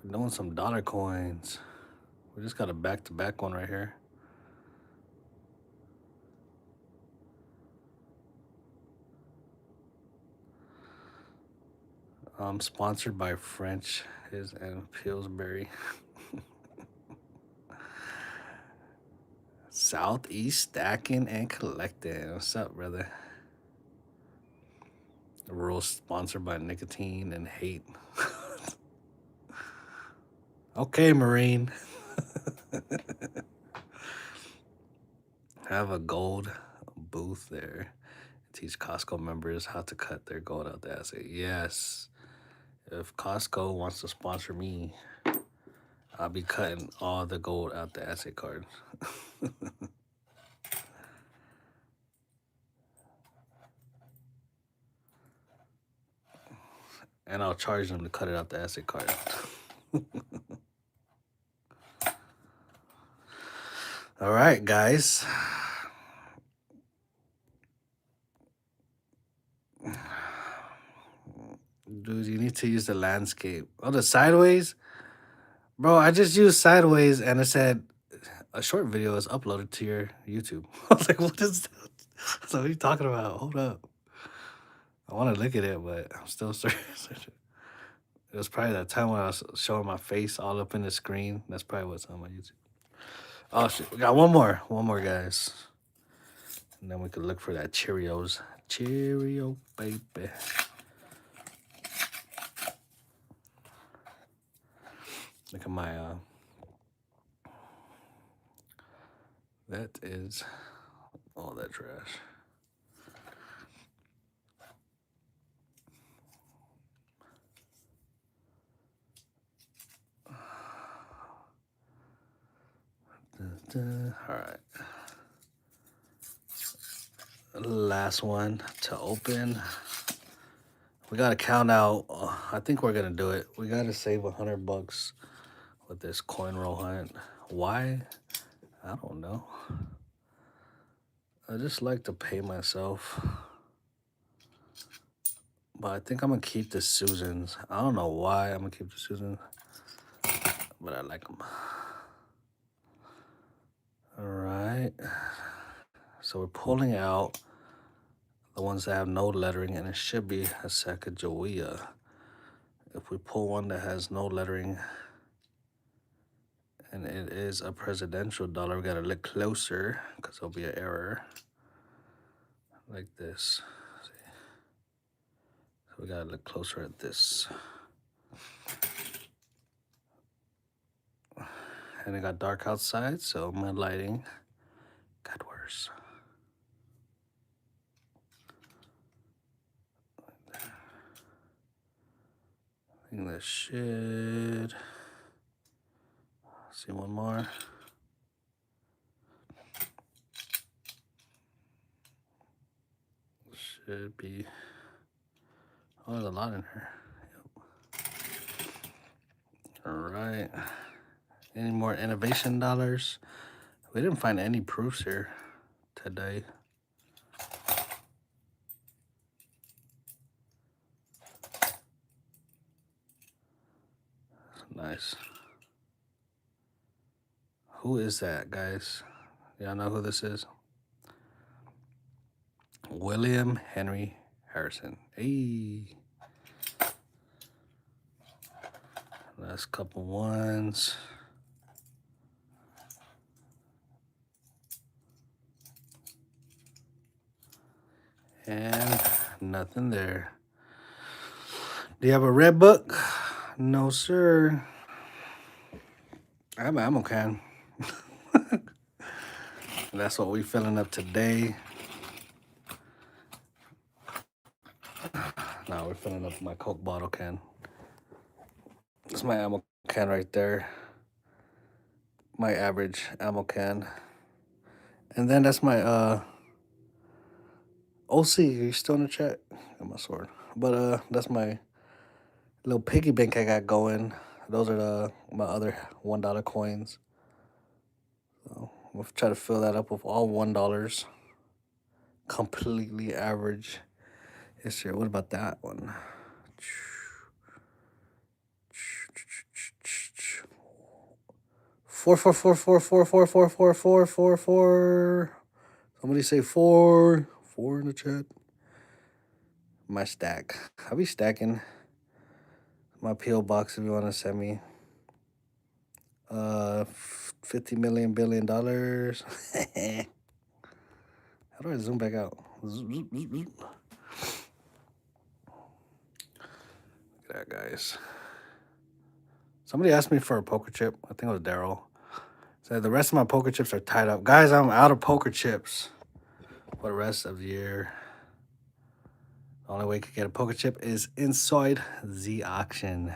We're doing some dollar coins. We just got a back-to-back one right here. Sponsored by French and Pillsbury. Southeast Stacking and Collecting. What's up, brother? The rule sponsored by Nicotine and Hate. Okay, Marine. Have a gold booth there. Teach Costco members how to cut their gold out the assay. Yes. If Costco wants to sponsor me, I'll be cutting all the gold out the assay card. and I'll charge them to cut it out the SD card. All right, guys. Dude, you need to use the landscape. Oh, the sideways? Bro, I just used sideways and it said a short video is uploaded to your YouTube. I was like, what is that? So what are you talking about? Hold up. I want to look at it, but I'm still searching. It was probably that time when I was showing my face all up in the screen. That's probably what's on my YouTube. Oh, shit. We got one more. One more, guys. And then we could look for that Cheerios. Cheerio, baby. Look at my, that is all that trash. All right. Last one to open. We gotta count out. I think we're gonna do it. We gotta save $100 with this coin roll hunt. Why? I don't know. I just like to pay myself. But I think I'm gonna keep the Susans. I don't know why I'm gonna keep the Susans, but I like them. All right. So we're pulling out the ones that have no lettering, and it should be a Sackajawea. If we pull one that has no lettering, and it is a presidential dollar, we gotta look closer because there'll be an error like this. See? So we gotta look closer at this. And it got dark outside, so my lighting got worse. I think that should. See one more. Should be. Oh, there's a lot in here. Yep. All right. Any more innovation dollars? We didn't find any proofs here today. Nice. Who is that, guys? Y'all know who this is? William Henry Harrison. Hey. Last couple ones. And nothing there. Do you have a red book? No, sir. I have an ammo can. That's what we filling up today. Now we're filling up my Coke bottle can. That's my ammo can right there. My average ammo can. And then that's my OC. Are you still in the chat? Got my sword. But that's my little piggy bank I got going. Those are my other $1 coins. So we'll try to fill that up with all $1. Completely average. Yes, sir. What about that one? Four. Somebody say four. Four in the chat. My stack. I'll be stacking my PO box if you want to send me. 50 million billion dollars. How do I zoom back out? Look at that, guys. Somebody asked me for a poker chip. I think it was Daryl. Said the rest of my poker chips are tied up. Guys, I'm out of poker chips for the rest of the year. The only way you can get a poker chip is inside the auction.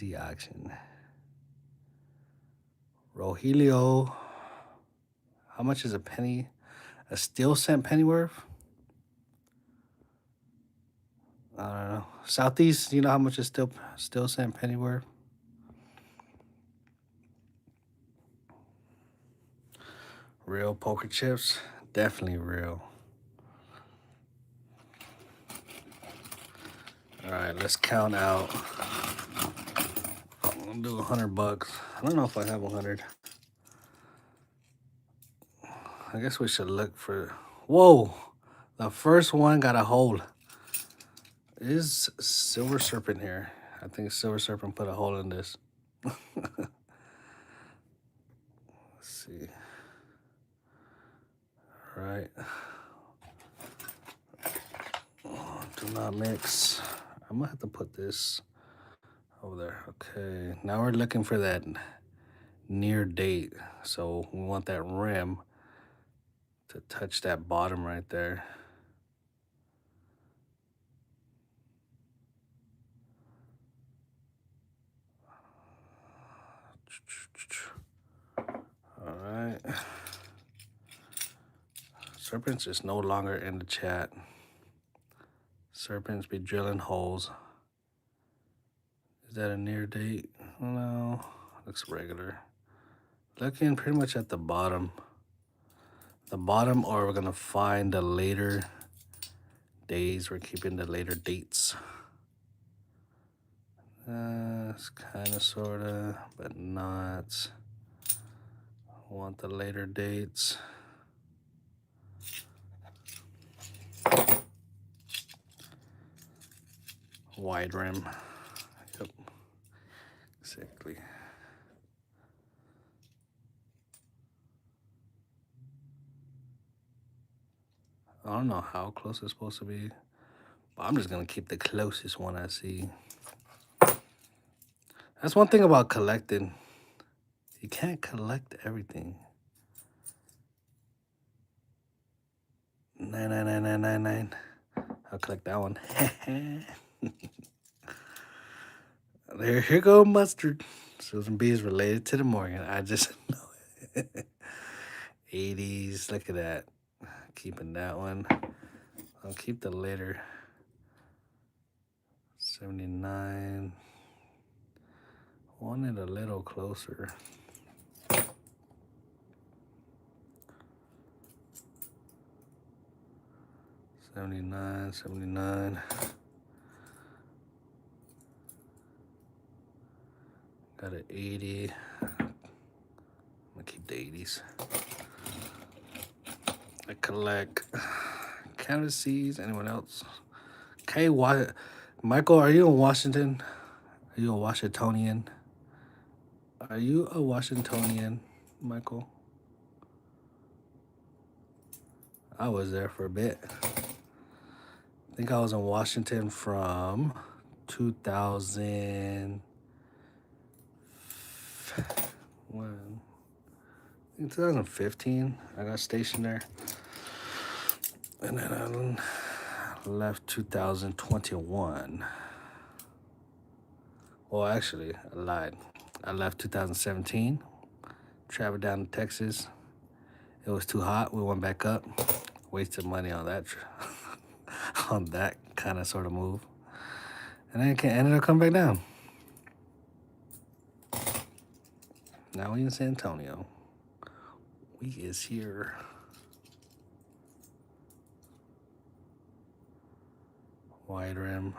The auction. Rogelio. How much is a penny? A steel cent penny worth? I don't know. Southeast, you know how much is still saying penny worth? Real poker chips, definitely real. All right, let's count out. I'll do $100. I don't know if I have 100. I guess we should look for. Whoa, the first one got a hole. Is Silver Serpent here? I think Silver Serpent put a hole in this. Let's see. All right. Oh, do not mix. I'm gonna have to put this over there. Okay, now we're looking for that near date. So we want that rim to touch that bottom right there. All right. Serpents is no longer in the chat. Serpents be drilling holes. Is that a near date? No, looks regular. Looking pretty much at the bottom. The bottom, or we're gonna find the later days. We're keeping the later dates. It's kind of, sort of, but not. Want the later dates. Wide rim. Yep. Exactly. I don't know how close it's supposed to be, but I'm just gonna keep the closest one I see. That's one thing about collecting. You can't collect everything. 99999. I'll collect that one. Here go mustard. Susan B is related to the Morgan. I just know it. 80s. Look at that. Keeping that one. I'll keep the later. 79. Want it a little closer. 79, 79. Got an 80. I'm gonna keep the 80s. I collect canvases. Anyone else? Okay, Michael, are you in Washington? Are you a Washingtonian? Are you a Washingtonian, Michael? I was there for a bit. I think I was in Washington from 2000. When? In 2015, I got stationed there. And then I left 2021. Well, actually, I lied. I left 2017, traveled down to Texas. It was too hot. We went back up. Wasted money on that, on that kind of sort of move. And then ended up coming back down. Now we in San Antonio. We is here. Wide rim.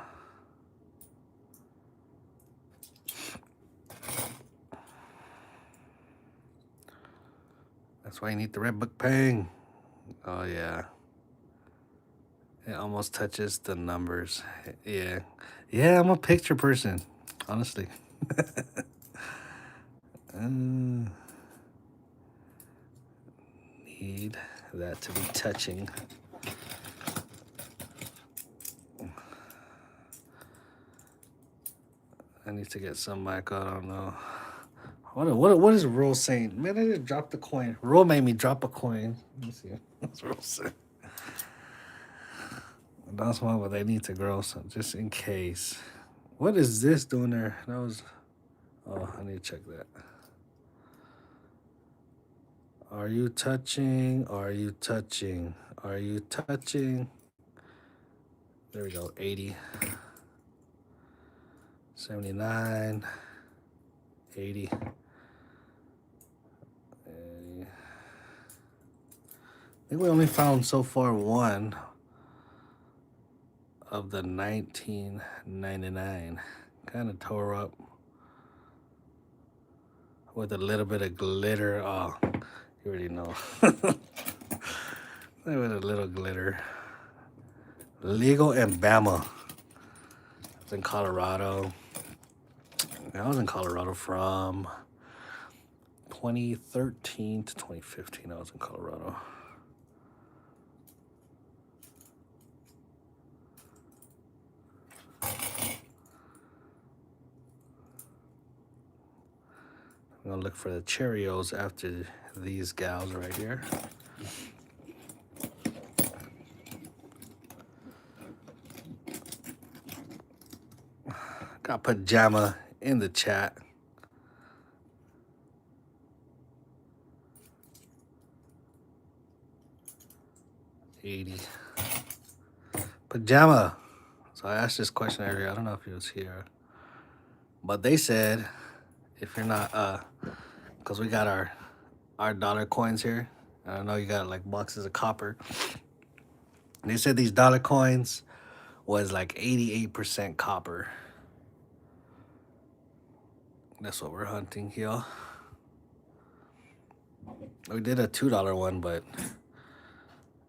That's why you need the red book paying. Oh yeah. It almost touches the numbers. Yeah. Yeah, I'm a picture person, honestly. Need that to be touching. I need to get some mic. I don't know. What is Rule saying? Man, I just dropped the coin. Rule made me drop a coin. Let me see. What's Rule saying? That's one, but they need to grow some just in case. What is this doing there? That was. Oh, I need to check that. Are you touching? Are you touching? Are you touching? There we go. 80, 79, 80. I think we only found so far one of the 1999. Kind of tore up with a little bit of glitter. Oh, you already know. With a little glitter. Legal in Bama. It's in Colorado. I was in Colorado from 2013 to 2015. I was in Colorado. I'm gonna look for the Cheerios after these gals right here. Got Pajama in the chat. $80. Pajama. So I asked this question earlier. I don't know if he was here, but they said if you're not, because we got our dollar coins here. I know you got like boxes of copper. And they said these dollar coins was like 88% copper. That's what we're hunting here. We did a $2 one, but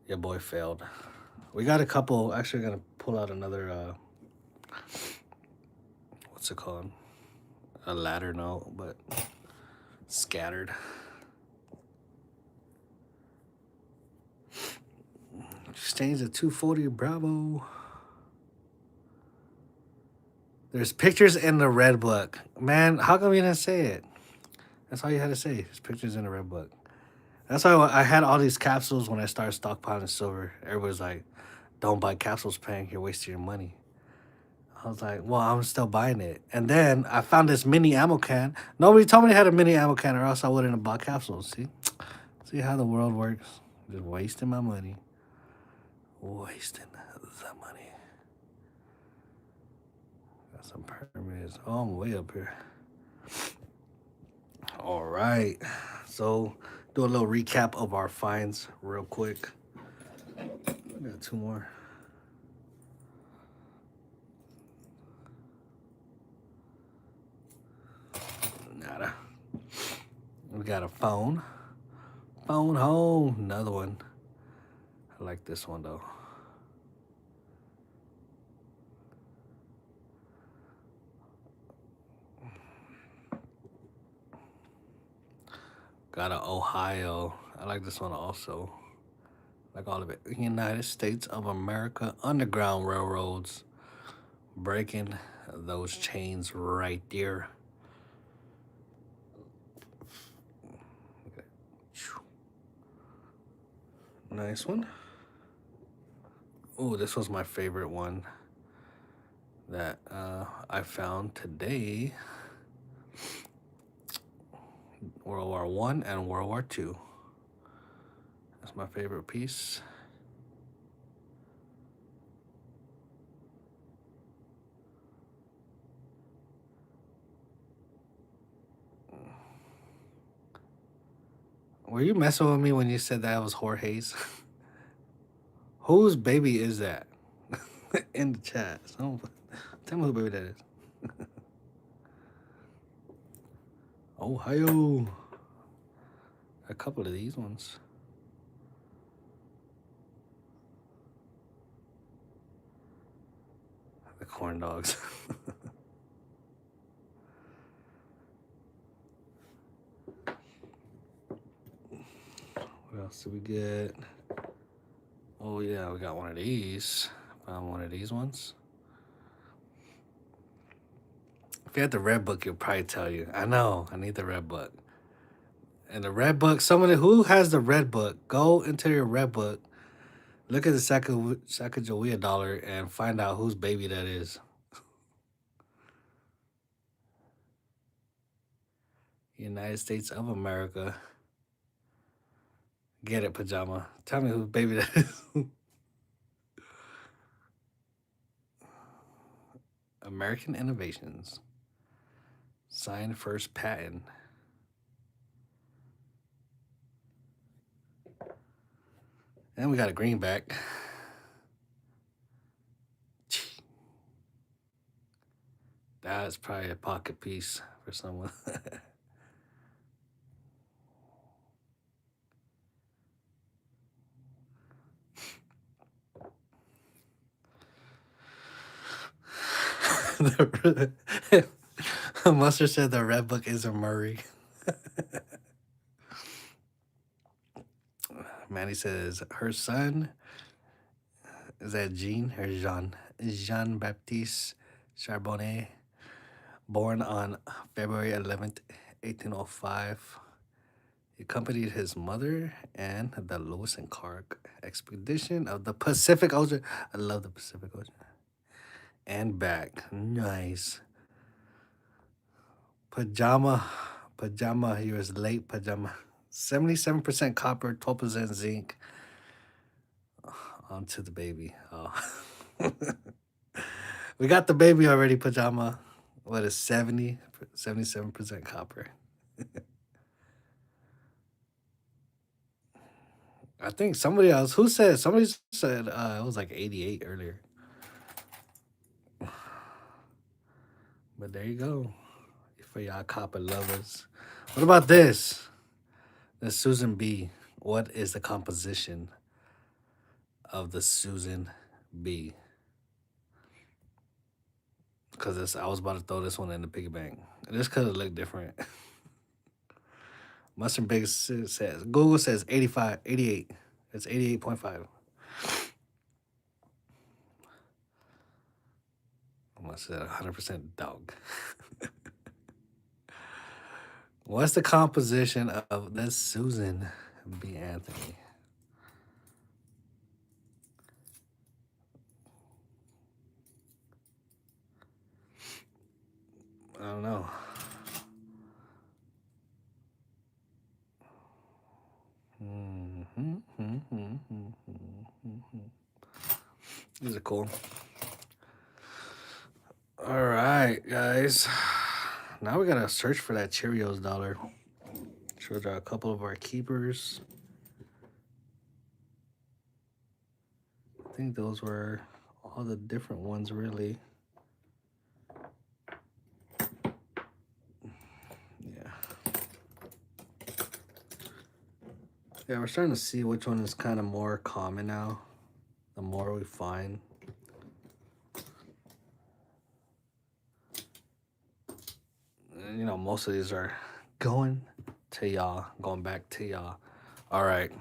your boy failed. We got a couple. Actually, gonna pull out another. What's it called? A ladder note, but scattered. Exchange at 240. Bravo. There's pictures in the red book. Man, how come you didn't say it? That's all you had to say. There's pictures in the red book. That's why I had all these capsules when I started stockpiling silver. Everybody's like, don't buy capsules, Pank. You're wasting your money. I was like, well, I'm still buying it. And then I found this mini ammo can. Nobody told me they had a mini ammo can or else I wouldn't have bought capsules. See how the world works? Just wasting my money. Wasting the money. Got some permits. Oh, I'm way up here. All right. So, do a little recap of our finds real quick. I got two more. Nada. We got a phone. Phone home. Another one. I like this one though. Got an Ohio. I like this one also. Like all of it. United States of America Underground Railroads. Breaking those chains right there. Okay. Nice one. Oh, this was my favorite one that I found today. World War I and World War II. That's my favorite piece. Were you messing with me when you said that was Jorge's? Whose baby is that? In the chat. So, tell me who baby that is. Ohio. A couple of these ones. The corn dogs. What else did we get? Oh yeah, we got one of these. Found one of these ones. If you had the red book, it'll probably tell you. I know, I need the red book. And the red book, somebody who has the red book, go into your red book, look at the Sackajawea dollar, and find out whose baby that is. United States of America. Get it, Pajama. Tell me whose baby that is. American innovations. Signed first patent. And we got a greenback. That's probably a pocket piece for someone. Mustard said the red book is a Murray. Manny says her son is that Jean or Jean? Jean Baptiste Charbonnet, born on February 11th, 1805. He accompanied his mother and the Lewis and Clark expedition of the Pacific Ocean. I love the Pacific Ocean. And back. Nice. Pajama, he was late, pajama. 77% copper, 12% zinc. Onto the baby. Oh. We got the baby already, pajama. What is 77% copper. I think somebody else, somebody said it was like 88 earlier. But there you go. For y'all copper lovers. What about this? The Susan B. What is the composition of the Susan B? Because I was about to throw this one in the piggy bank. This could have looked different. Mustard Big says, Google says 85, 88. It's 88.5. I must say 100% dog. What's the composition of this Susan B. Anthony? I don't know. These are cool. All right, guys. Now we gotta search for that Cheerios dollar. Showed you a couple of our keepers. I think those were all the different ones, really. Yeah. Yeah, we're starting to see which one is kind of more common now. The more we find. And, most of these are going to y'all, going back to y'all. All right.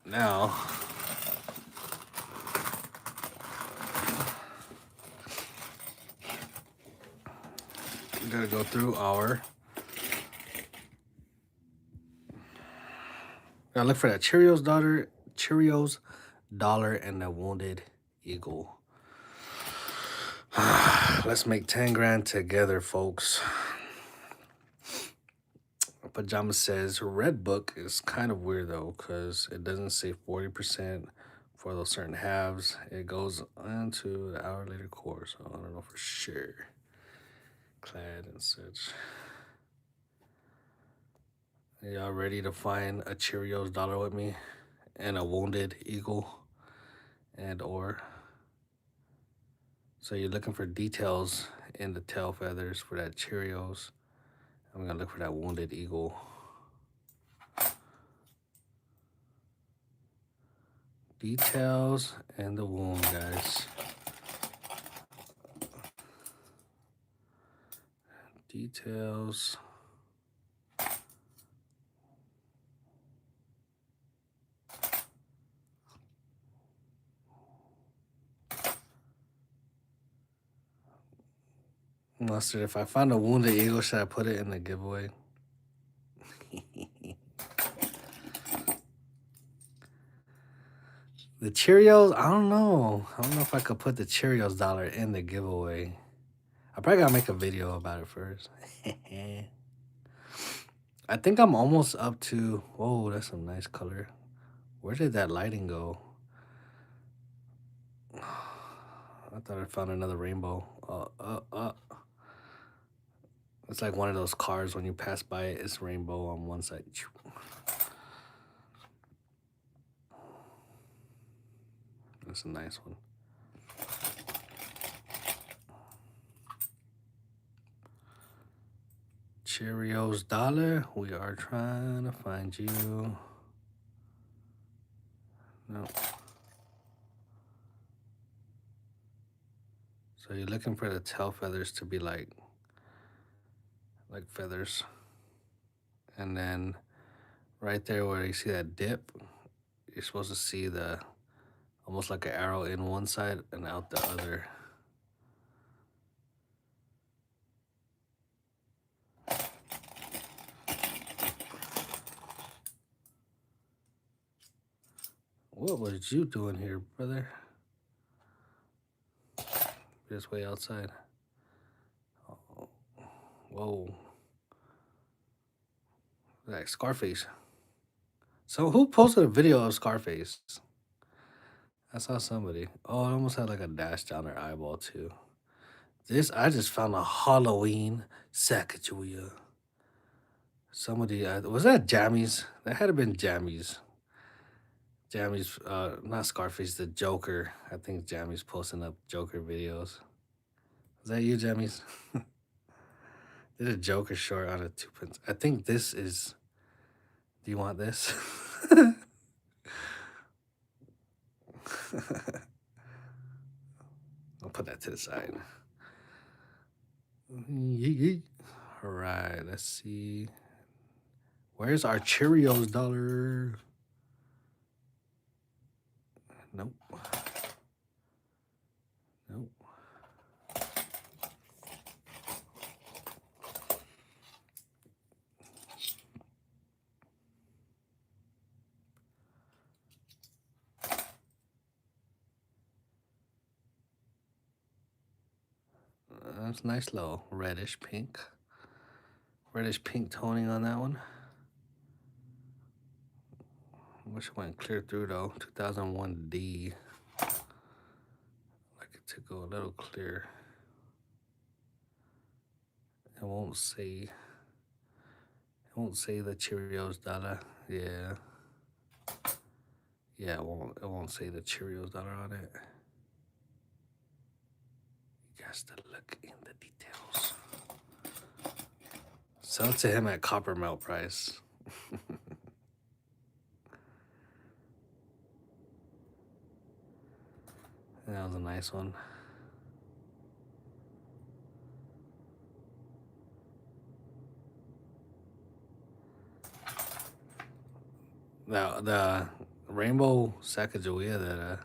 Now, we gotta go through our. Gotta look for that Cheerios dollar, and the Wounded Eagle. Let's make 10 grand together, folks. Pajama says Red Book is kind of weird though, because it doesn't say 40% for those certain halves. It goes into the hour later core, so I don't know for sure. Clad and such. Y'all ready to find a Cheerios dollar with me and a Wounded Eagle and or? So you're looking for details in the tail feathers for that Cheerios. I'm gonna look for that Wounded Eagle. Details and the wound, guys. Details. Mustard, if I find a Wounded Eagle, should I put it in the giveaway? The Cheerios, I don't know. I don't know if I could put the Cheerios dollar in the giveaway. I probably gotta make a video about it first. I think I'm almost up to. Whoa, that's a nice color. Where did that lighting go? I thought I found another rainbow. It's like one of those cars when you pass by it, it's rainbow on one side. That's a nice one. Cheerios dollar. We are trying to find you. No. So you're looking for the tail feathers to be like feathers. And then right there where you see that dip, you're supposed to see the almost like an arrow in one side and out the other. What was you doing here, brother? Just way outside. Oh, whoa. Like Scarface. So who posted a video of Scarface? I saw somebody. Oh, it almost had like a dash down her eyeball too. This, I just found a Halloween Sackajawea. Somebody, was that Jammies? That had to been Jammies. Jammies, not Scarface, the Joker. I think Jammies posting up Joker videos. Is that you, Jammies? Did a Joker short on a 2 pence. I think this is. Do you want this? I'll put that to the side. All right, let's see. Where's our Cheerios dollar? Nope. Nope. That's nice little reddish pink. Reddish pink toning on that one. Wish it went clear through though. 2001D. Like it to go a little clear. It won't say. It won't say the Cheerios dollar. Yeah. Yeah, it won't say the Cheerios dollar on it. You guys to look in the details. Sell it to him at copper melt price. That was a nice one. The rainbow Sackajawea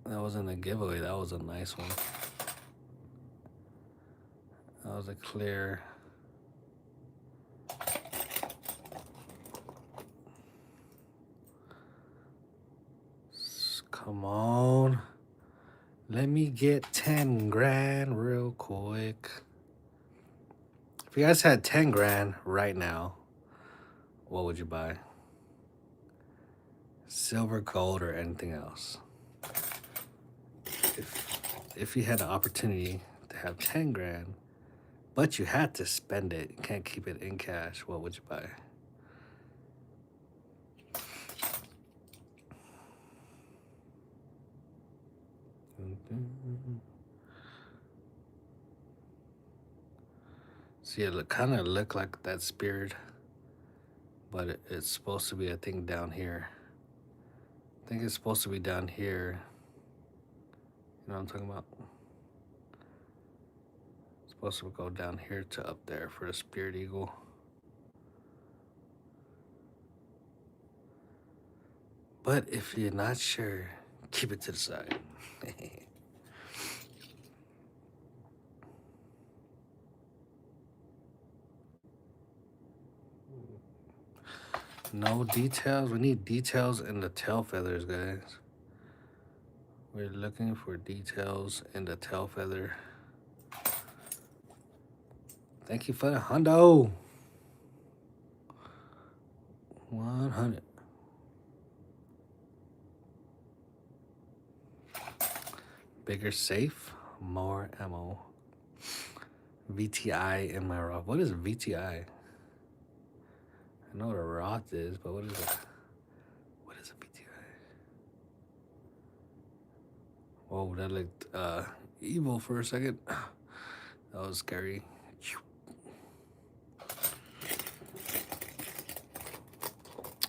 that wasn't a giveaway. That was a nice one. That was a clear. Come on. Let me get 10 grand real quick. If you guys had 10 grand right now, what would you buy? Silver, gold, or anything else? If you had the opportunity to have 10 grand, but you had to spend it, you can't keep it in cash, what would you buy? See, it kind of look like that spirit, but it's supposed to be, I think, down here. I think it's supposed to be down here. You know what I'm talking about? It's supposed to go down here to up there for the spirit eagle. But if you're not sure, keep it to the side. No details. We need details in the tail feathers, guys. We're looking for details in the tail feather. Thank you for the hundo. 100. Bigger safe, more ammo. VTI in my Roth. What is VTI? I know what a Roth is, but what is it? What is a VTI? Whoa, that looked evil for a second. That was scary.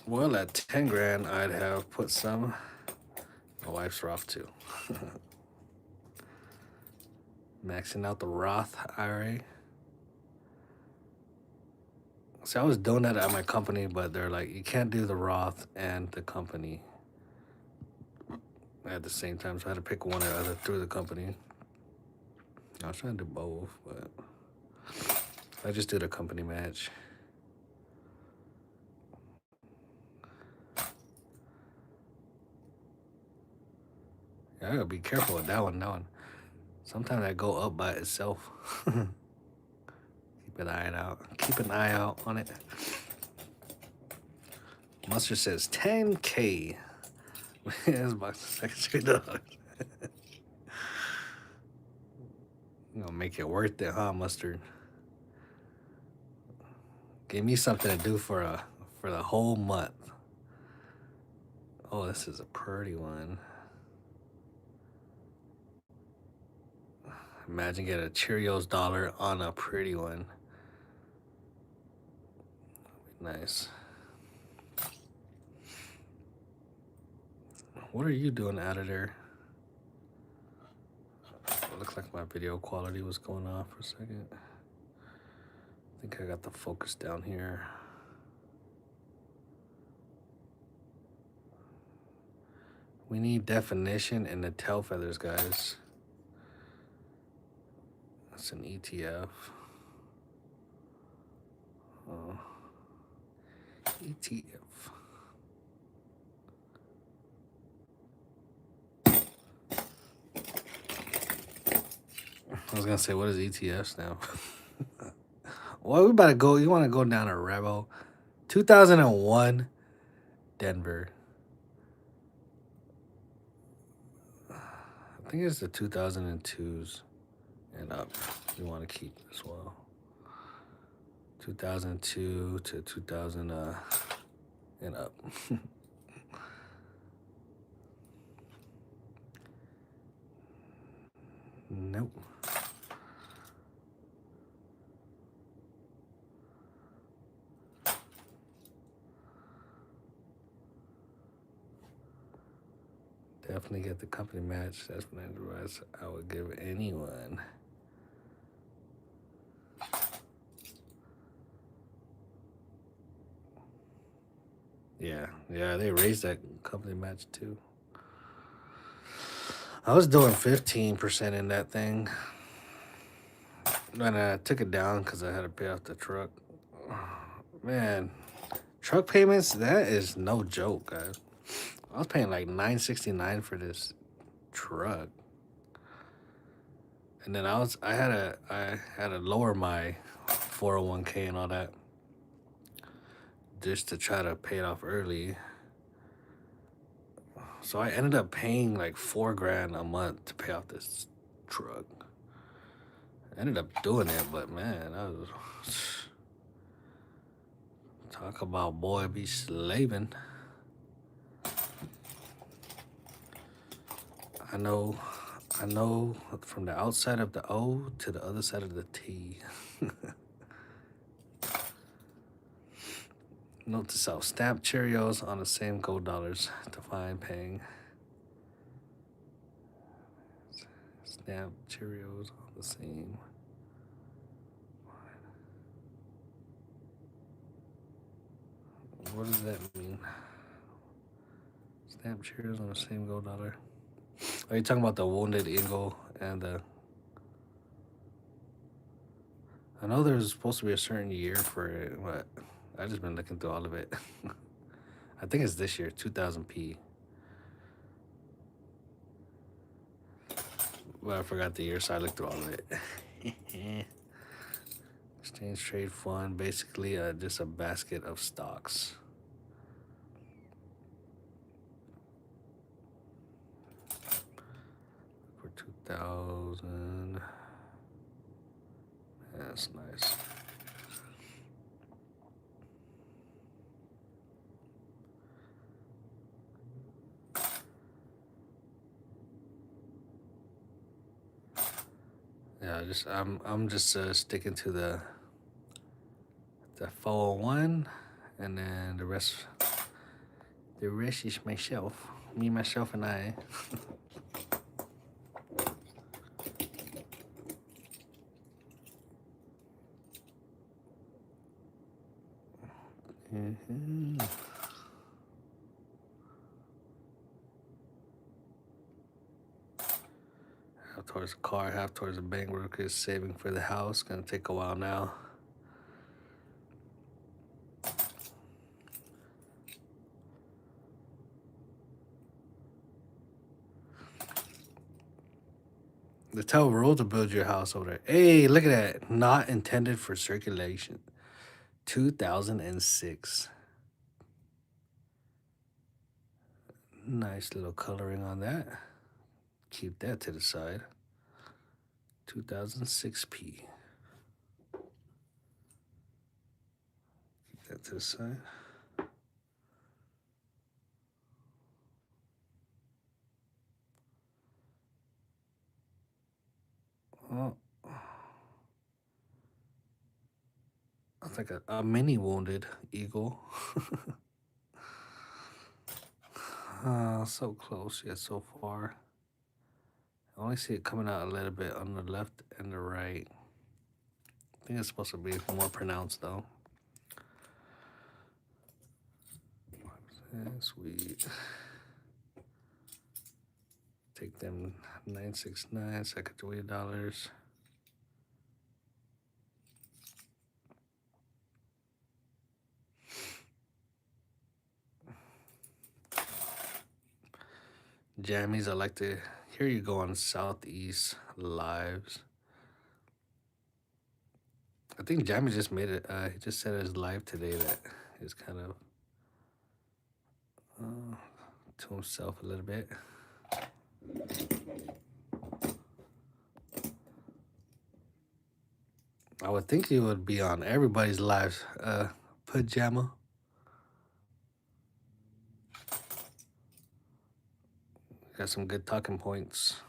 Well, at 10 grand, I'd have put some. My wife's Roth too. Maxing out the Roth IRA. See, I was doing that at my company, but they're like, you can't do the Roth and the company at the same time. So I had to pick one or the other through the company. I was trying to do both, but I just did a company match. Yeah, I gotta be careful with that one. Sometimes I go up by itself. Keep an eye out on it. Mustard says 10K. That's about $2. You gonna make it worth it, huh, Mustard? Give me something to do for the whole month. Oh, this is a pretty one. Imagine getting a Cheerios dollar on a pretty one. Nice. What are you doing out of there? It looks like my video quality was going off for a second. I think I got the focus down here. We need definition in the tail feathers, guys. That's an ETF. Oh. ETF. I was gonna say, what is ETFs now? Well, we about to go. You want to go down a rebel? 2001, Denver. I think it's the 2002s and up. You want to keep as well. 2002 to 2000 and up. Nope. Definitely get the company match. That's what advice I would give anyone. Yeah, they raised that company match too. I was doing 15% in that thing. And I took it down because I had to pay off the truck. Man, truck payments, that is no joke, guys. I was paying like $969 for this truck. And then I had to lower my 401k and all that just to try to pay it off early. So I ended up paying like $4 grand a month to pay off this truck. I ended up doing it, but man, I was talk about boy be slaving. I know from the outside of the O to the other side of the T. Note to self, stamp Cheerios on the same gold dollars to find paying. Stamp Cheerios on the same. What does that mean? Stamp Cheerios on the same gold dollar. Are you talking about the Wounded Eagle and the... I know there's supposed to be a certain year for it, but I've just been looking through all of it. I think it's this year, 2000p. But I forgot the year, so I looked through all of it. Exchange trade fund, basically just a basket of stocks. For 1,000. That's nice. Yeah, I'm just sticking to the 401, and then the rest is myself, me, myself, and I. Half towards the car, half towards the bank workers, saving for the house. Gonna take a while now. The tell rule to build your house over there. Hey, look at that. Not intended for circulation. 2006. Nice little coloring on that. Keep that to the side. 2006P. Keep that to the side. Oh, that's like a mini wounded eagle. So close yet so far. I only see it coming out a little bit on the left and the right. I think it's supposed to be more pronounced though. Sweet. Take them 969 Sackajawea dollars. Jammies, I like to hear you go on Southeast Lives. I think Jammy just made it. He just said his live today that is kind of to himself a little bit. I would think he would be on everybody's lives. Pajama. Got some good talking points.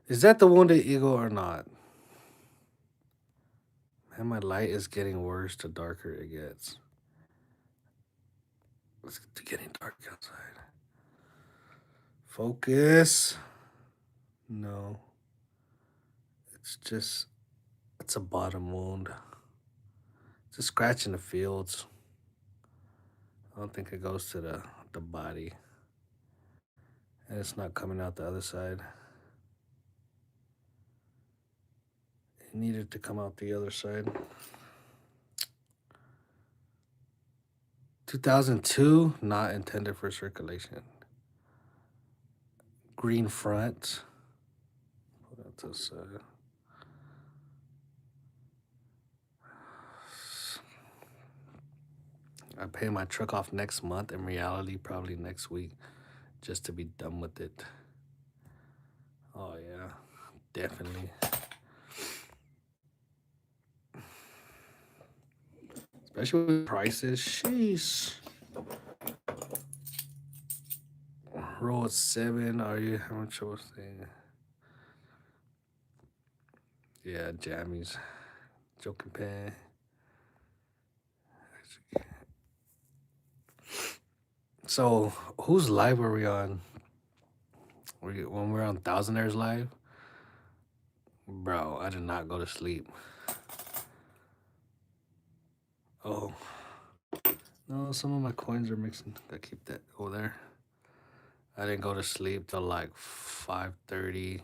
Is that the Wounded Eagle or not? Man, my light is getting worse the darker it gets. It's getting dark outside. Focus. No. It's a bottom wound. It's a scratch in the fields. I don't think it goes to the body. And it's not coming out the other side. It needed to come out the other side. 2002, not intended for circulation. Green front. Put that to the side. I pay my truck off next month. In reality, probably next week, just to be done with it. Oh yeah, definitely. Especially with prices. Sheesh. Roll 7. Are you? How much was saying? Yeah, jammies. Joking pan. So, whose live were we on? When we were on Thousandaires live? Bro, I did not go to sleep. Oh. No, some of my coins are mixing. Gotta keep that over there. I didn't go to sleep till like 5:30.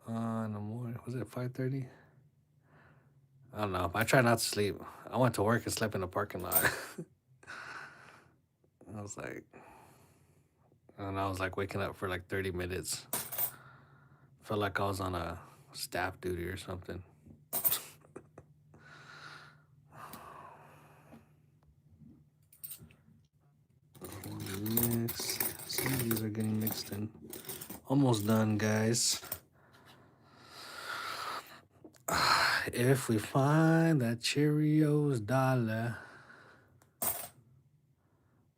In the morning. Was it 5:30? I don't know. I try not to sleep. I went to work and slept in the parking lot. I was like, and I was like waking up for like 30 minutes. Felt like I was on a staff duty or something. Mix. Some of these are getting mixed in. Almost done, guys. If we find that Cheerios dollar,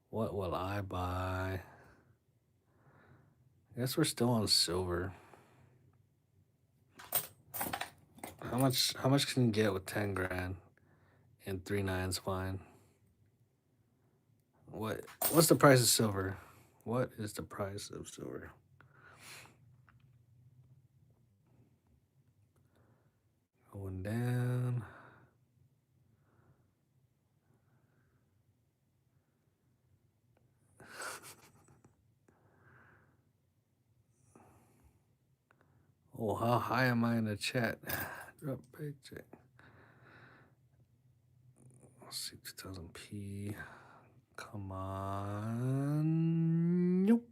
what will I buy? I guess we're still on silver. How much can you get with 10 grand and 3 nines fine? What's the price of silver? What is the price of silver? Going down. Oh, how high am I in the chat? Drop paycheck. Let's see, 2000p. Come on. Nope.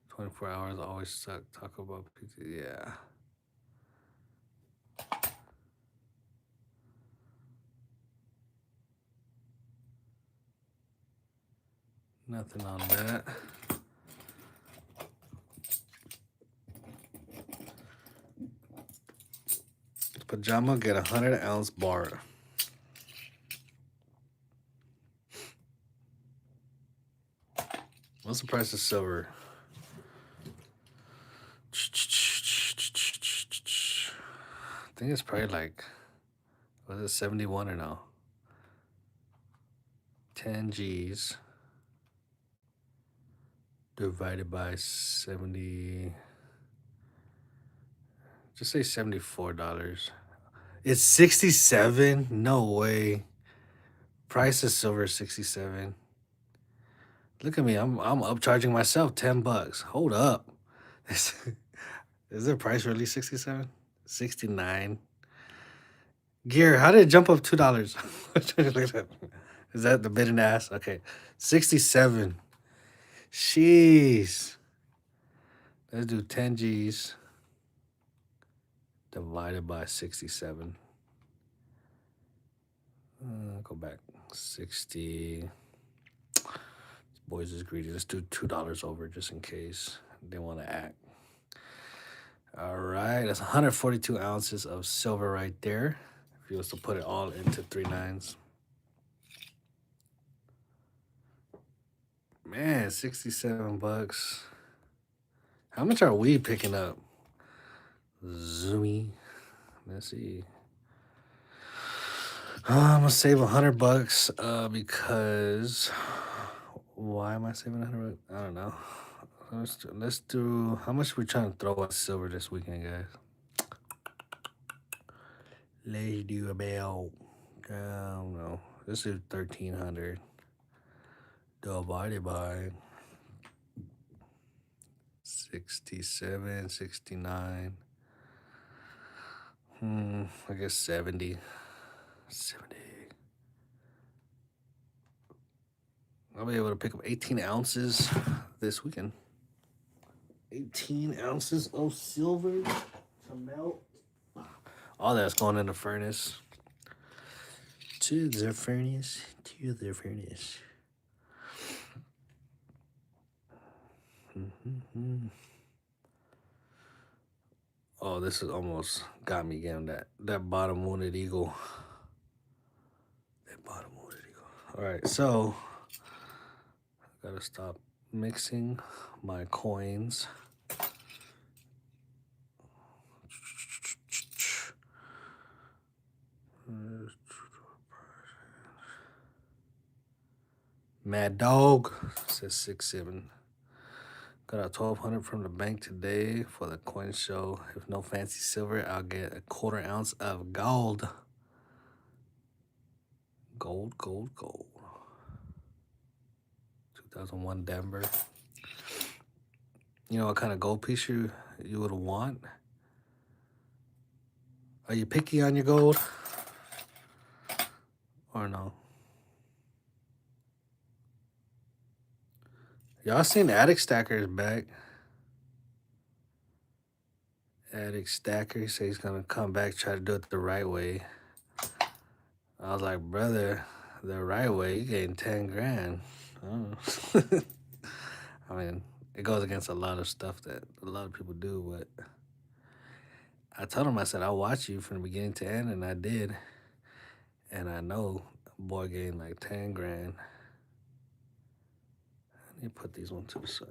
"24 hours always suck. Talk about pizza." Yeah. Nothing on that. Pajama get 100-ounce bar. What's the price of silver? I think it's probably like, was it 71 or no? 10 G's divided by 70. Just say $74. It's 67? No way. Price of silver is 67. Look at me. I'm upcharging myself $10. Hold up. Is the price really 67? 69. Gear, how did it jump up $2? Is that the bid and ask? Okay. 67. Jeez. Let's do 10 G's divided by 67. Go back. 60. This boys is greedy. Let's do $2 over just in case they want to act. All right. That's 142 ounces of silver right there. If you was to put it all into 3 nines. Man, $67. How much are we picking up? Zoomy. Let's see. I'm gonna save $100 because why am I saving $100? I don't know. Let's do how much we trying to throw at silver this weekend, guys. Let's do about I don't know. Let's do 1,300 divided by 67, 69. I guess 70. 70. I'll be able to pick up 18 ounces this weekend. 18 ounces of silver to melt. All that's going in the furnace. To the furnace. To the furnace. Oh, this is almost got me getting that bottom wounded eagle. That bottom wounded eagle. All right, so I gotta stop mixing my coins. Mad Dog says 6-7. Got a 1,200 from the bank today for the coin show. If no fancy silver, I'll get a 1/4 ounce of gold. Gold. 2001 Denver. You know what kind of gold piece you would want? Are you picky on your gold? Or no? Y'all seen Attic Stackers back. Addict Stacker, he said he's gonna come back, try to do it the right way. I was like, brother, the right way, you getting 10 grand. Oh. I mean, it goes against a lot of stuff that a lot of people do, but I told him, I said, I'll watch you from the beginning to end, and I did. And I know boy getting like 10 grand. I need to put these ones to the side.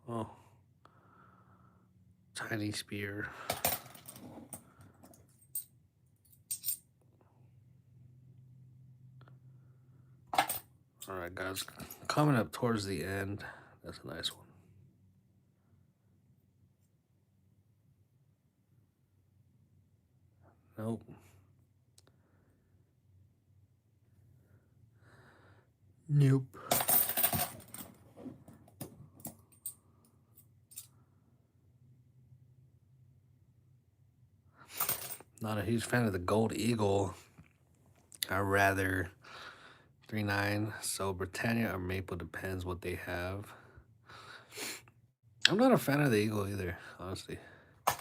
Oh, tiny spear. All right, guys, coming up towards the end. That's a nice one. Nope. Nope. Not a huge fan of the Gold Eagle. I'd rather 3.9. So Britannia or Maple, depends what they have. I'm not a fan of the Eagle either, honestly. I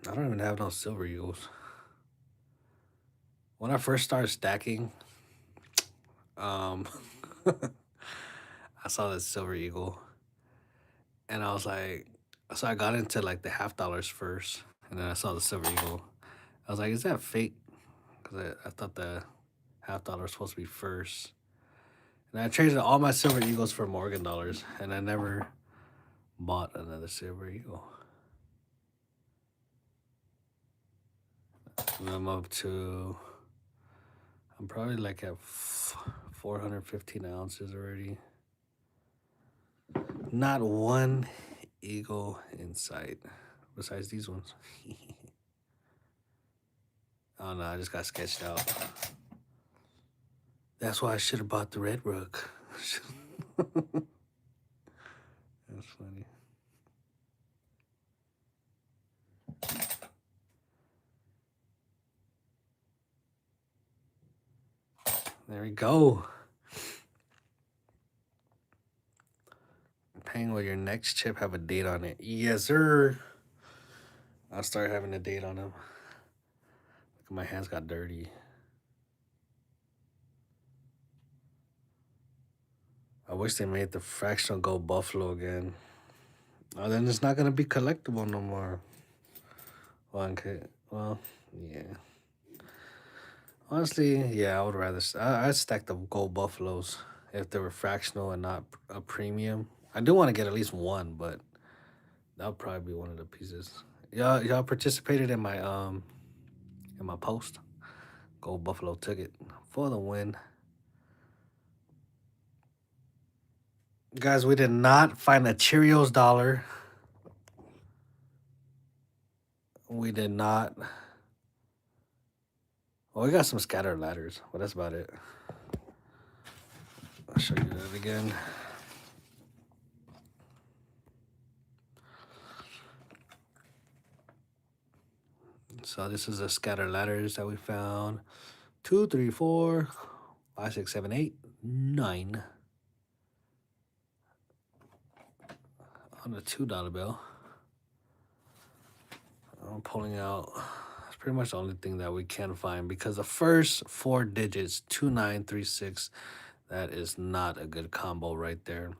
don't even have no Silver Eagles. When I first started stacking, um, I saw the Silver Eagle, and I was like, so I got into like the $half first, and then I saw the Silver Eagle. I was like, is that fake? Because I thought the $half was supposed to be first. And I traded all my Silver Eagles for Morgan dollars, and I never bought another Silver Eagle. And I'm up to, I'm probably like at 415 ounces already. Not one eagle in sight, besides these ones. Oh no, I just got sketched out. That's why I should have bought the Red Rook. That's funny. There we go. Depending will your next chip have a date on it? Yes, sir. I'll start having a date on them. Look, my hands got dirty. I wish they made the fractional gold buffalo again. Oh, then it's not gonna be collectible no more. Well, okay. Well, yeah. Honestly, yeah, I would rather. I'd stack the gold buffaloes if they were fractional and not a premium. I do want to get at least one, but that would probably be one of the pieces. Y'all participated in my post. Gold Buffalo took it for the win. Guys, we did not find a Cheerios dollar. We did not. Well, we got some scattered ladders, but that's about it. I'll show you that again. So this is the scatter ladders that we found. 2, 3, 4, 5, 6, 7, 8, 9 on the $2 bill. I'm pulling out. That's pretty much the only thing that we can find because the first 4 digits, 2936, that is not a good combo right there.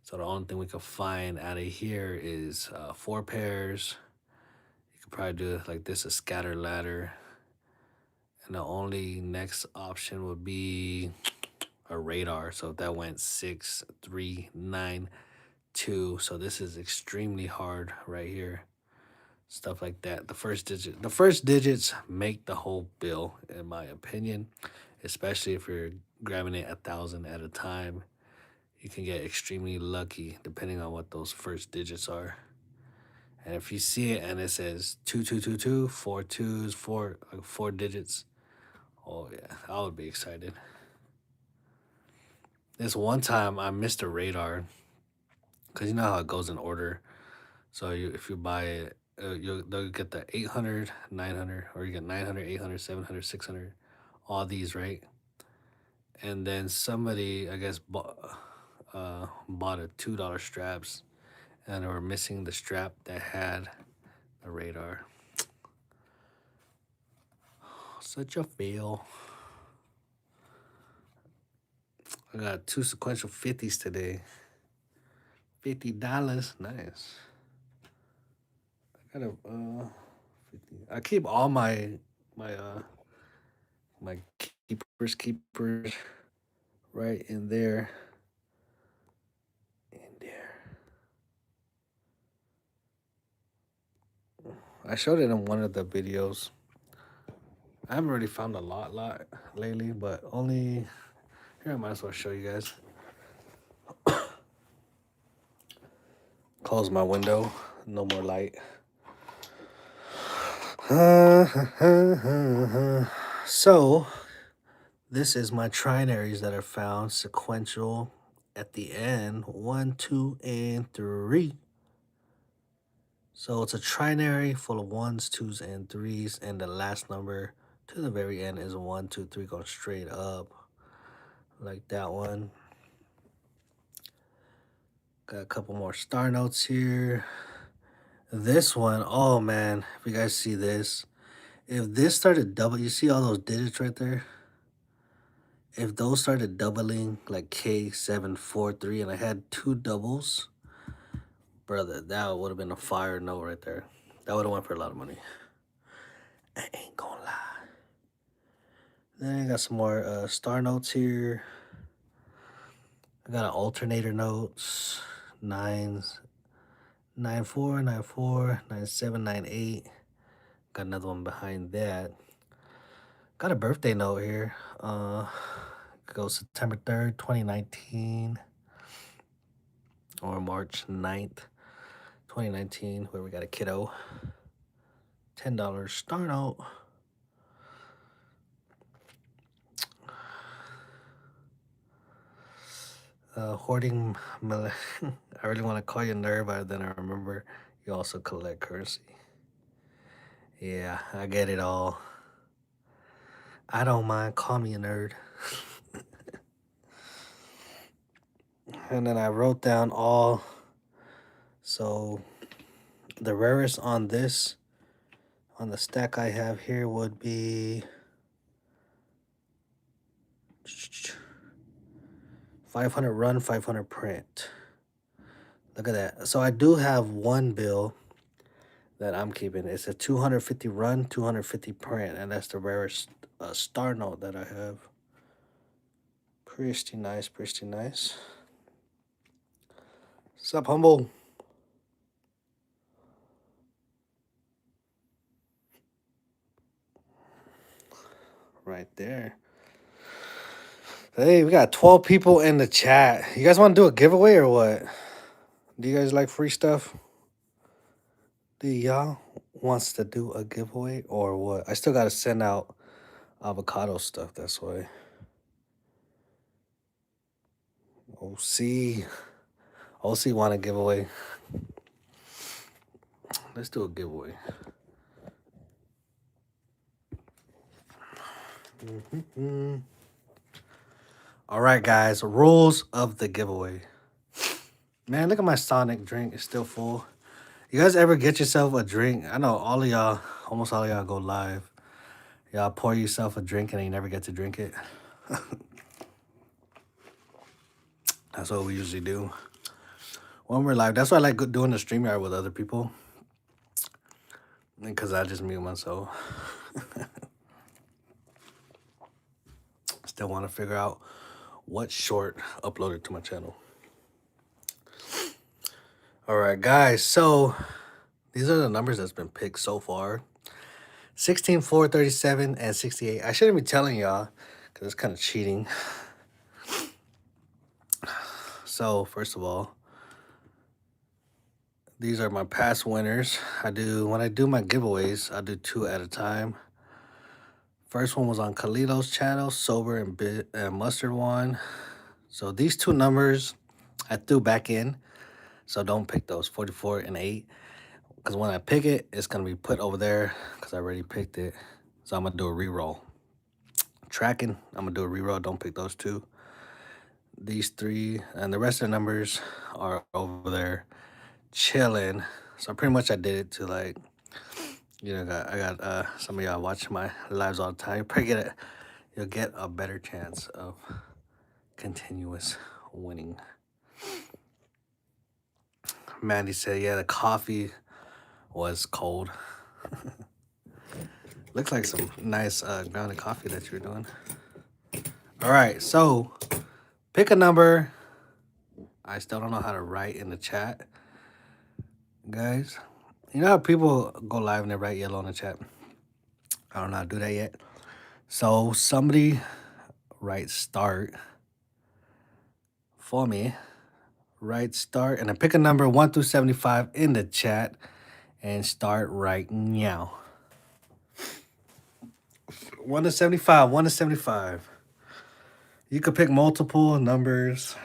So the only thing we could find out of here is 4 pairs. You could probably do it like this, a scatter ladder. And the only next option would be a radar. So if that went 6, 3, 9, 2. So this is extremely hard right here. Stuff like that. The first digits make the whole bill, in my opinion. Especially if you're grabbing it 1,000 at a time. You can get extremely lucky depending on what those first digits are. And if you see it and it says 2222, 4 twos, 4 digits, Oh yeah, I would be excited. This one time I missed a radar because you know how it goes in order. So if you buy it, they'll get the 800, 900, or you get 900, 800, 700, 600, all these, right? And then somebody, I guess, bought a $2 straps, and they were missing the strap that had the radar. Such a fail. I got two sequential 50s today. $50. Nice. I got a 50. I keep all my keepers right in there. In there. I showed it in one of the videos. I haven't really found a lot lately, but only here I might as well show you guys. Close my window. No more light. So this is my trinaries that are found sequential at the end. 1, 2, and 3. So it's a trinary full of 1s, 2s, and 3s, and the last number to the very end is 1, 2, 3 going straight up. Like that one. Got a couple more star notes here. This one, oh man, if you guys see this, if this started double, you see all those digits right there? If those started doubling like K743 and I had 2 doubles, brother, that would have been a fire note right there. That would have went for a lot of money. I ain't gonna lie. Then I got some more star notes here. I got an alternator notes, 9s, 9-4, 9-4, 9-7, 9-8. Got another one behind that. Got a birthday note here. Goes September 3rd, 2019. Or March 9th, 2019, where we got a kiddo. $10 star note. Hoarding. I really want to call you a nerd, but then I remember you also collect currency. Yeah, I get it all. I don't mind. Call me a nerd. And then I wrote down all. So the rarest on this, on the stack I have here, would be 500 run, 500 print. Look at that. So I do have one bill that I'm keeping. It's a 250 run, 250 print, and that's the rarest star note that I have. Pretty nice, pretty nice. Sup, humble? Right there. Hey, we got 12 people in the chat. You guys want to do a giveaway or what? Do you guys like free stuff? Do y'all wants to do a giveaway or what? I still got to send out avocado stuff, that's why. OC want a giveaway. Let's do a giveaway. All right, guys. Rules of the giveaway. Man, look at my Sonic drink. It's still full. You guys ever get yourself a drink? I know all of y'all, almost all of y'all go live. Y'all pour yourself a drink and you never get to drink it. That's what we usually do when we're live. That's why I like doing the StreamYard with other people. Because I just mute myself. Still want to figure out what short uploaded to my channel. All right, guys. So these are the numbers that's been picked so far. 16, 4, 37, and 68. I shouldn't be telling y'all because it's kind of cheating. So first of all, these are my past winners. When I do my giveaways, I do 2 at a time. First one was on Khalil's channel, sober and mustard one. So these two numbers I threw back in. So don't pick those 44 and 8. Because when I pick it, it's going to be put over there because I already picked it. So I'm going to do a reroll. Tracking, I'm going to do a reroll. Don't pick those two. These three and the rest of the numbers are over there chilling. So pretty much I did it to like, I got some of y'all watching my lives all the time. You'll get a better chance of continuous winning. Mandy said, yeah, the coffee was cold. Looks like some nice grounded coffee that you're doing. All right, so pick a number. I still don't know how to write in the chat, guys. You know how people go live and they write yellow in the chat? I don't know how to do that yet. So somebody write start for me. Write start and then pick a number 1 through 75 in the chat and start right now. 1 to 75, 1 to 75. You could pick multiple numbers.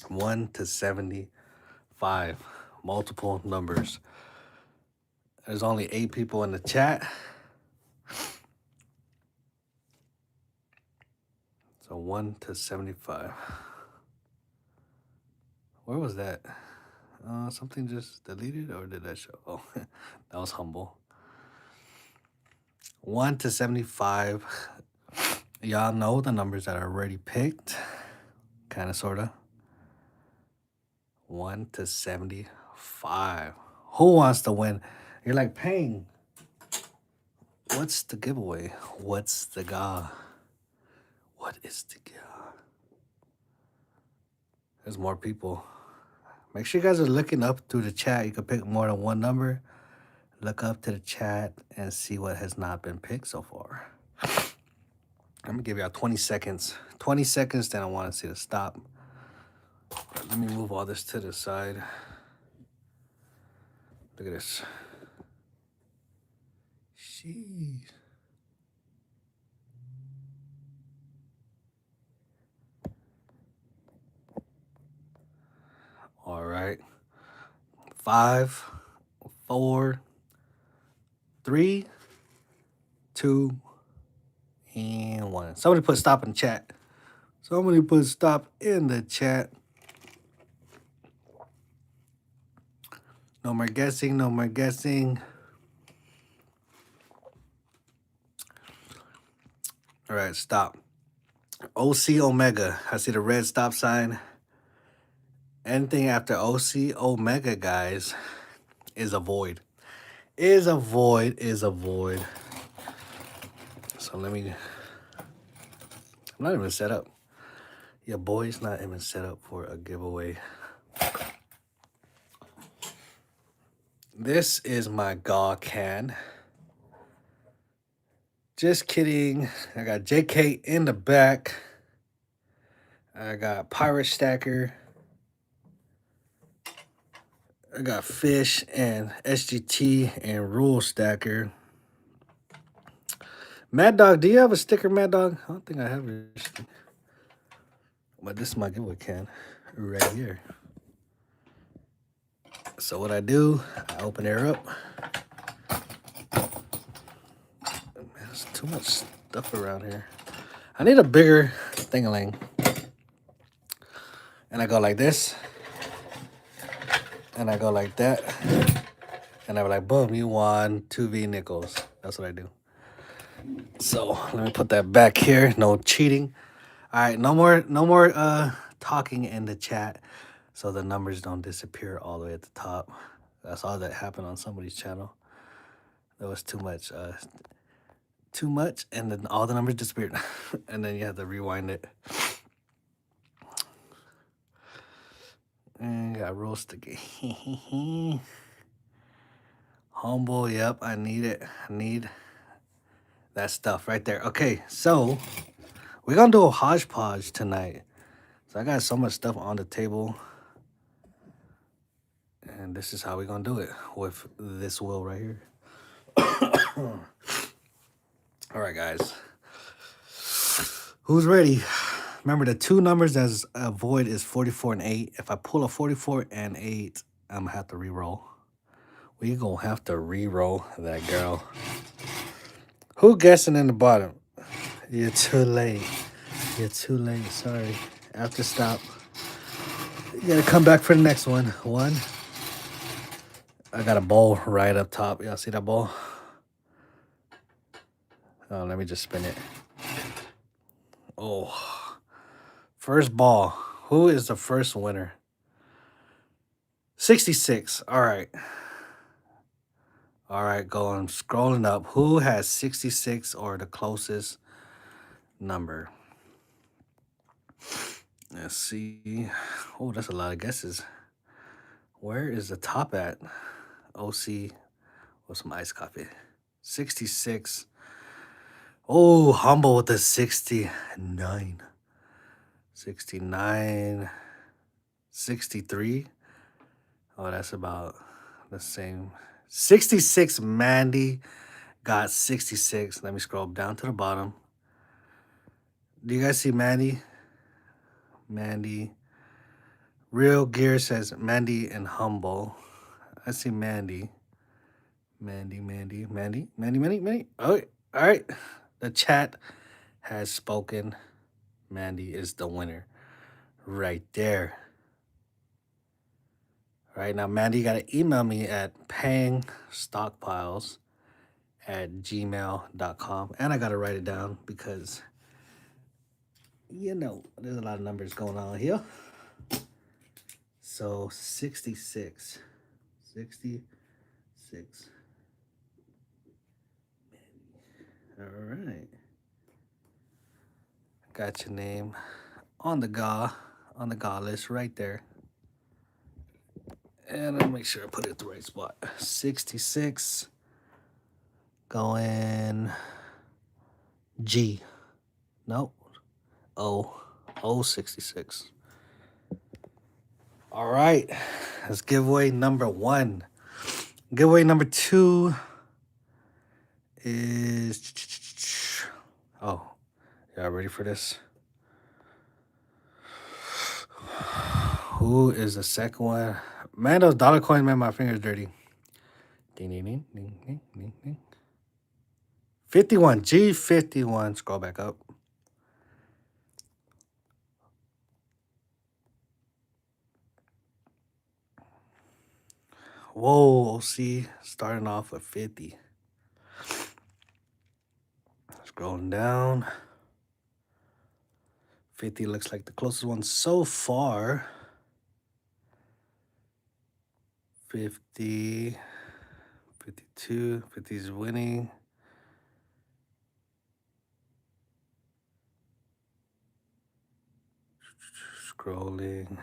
1 to 75. Multiple numbers. There's only 8 people in the chat. So 1 to 75. Where was that? Something just deleted or did that show? Oh, that was humble. 1 to 75. Y'all know the numbers that are already picked. Kind of, sort of. 1 to 75. Who wants to win? You're like, Payne, what's the giveaway? What's the ga? What is the ga? There's more people. Make sure you guys are looking up through the chat. You can pick more than one number. Look up to the chat and see what has not been picked so far. I'm going to give y'all 20 seconds. 20 seconds, then I want to see the stop. Let me move all this to the side. Look at this. Jeez. All right. 5, 4, 3, 2, and 1. Somebody put stop in the chat. Somebody put stop in the chat. No more guessing. No more guessing. All right, stop. OC Omega. I see the red stop sign. Anything after OC Omega, guys, is a void. Is a void. Is a void. So let me... I'm not even set up. Your boy's not even set up for a giveaway. This is my GAW can. Just kidding. I got JK in the back. I got Pirate Stacker. I got Fish and SGT and Rule Stacker. Mad Dog, do you have a sticker, Mad Dog? I don't think I have it. But this is my giveaway can right here. So what I do, I open her up. Man, there's too much stuff around here. I need a bigger thing-a-ling. And I go like this. And I go like that. And I'm like, boom, you won 2V nickels. That's what I do. So let me put that back here. No cheating. All right, no more talking in the chat so the numbers don't disappear all the way at the top. That's all that happened on somebody's channel. There was too much, and then all the numbers disappeared. And then you have to rewind it. And got roasted. Humble, yep, I need it. I need that stuff right there. Okay, so we're gonna do a hodgepodge tonight. So I got so much stuff on the table. And this is how we're gonna do it with this wheel right here. All right, guys. Who's ready? Remember, the two numbers that's a void is 44 and 8. If I pull a 44 and 8, I'm going to have to re-roll. We going to have to re-roll that girl. Who guessing in the bottom? You're too late. You're too late. Sorry. After stop. You got to come back for the next one. One. I got a ball right up top. Y'all see that ball? Oh, let me just spin it. Oh. First ball. Who is the first winner? 66. All right. All right, going scrolling up. Who has 66 or the closest number? Let's see. Oh, that's a lot of guesses. Where is the top at? OC with some iced coffee. 66. Oh, humble with the 69. 69. 63. Oh, that's about the same. 66, Mandy got 66. Let me scroll down to the bottom. Do you guys see Mandy? Mandy. Real Gear says Mandy and Humble. I see Mandy. Mandy. Oh, all right. The chat has spoken. Mandy is the winner. Right there. All right, now, Mandy, you got to email me at payingstockpiles@gmail.com. And I got to write it down because, there's a lot of numbers going on here. So, 66. 66. All right. Got your name on the GA list right there. And I'll make sure I put it at the right spot. 66. Going G. Nope. O. 66. All right. That's giveaway number 1. Giveaway number 2 is... Oh, y'all ready for this? Who is the second one? Man, those dollar coins made my fingers dirty. Ding, ding, ding, ding, ding, ding, ding. 51. G51. Scroll back up. Whoa, OC starting off with 50. Scrolling down. 50 looks like the closest one so far. 50. 52. 50 is winning. Scrolling.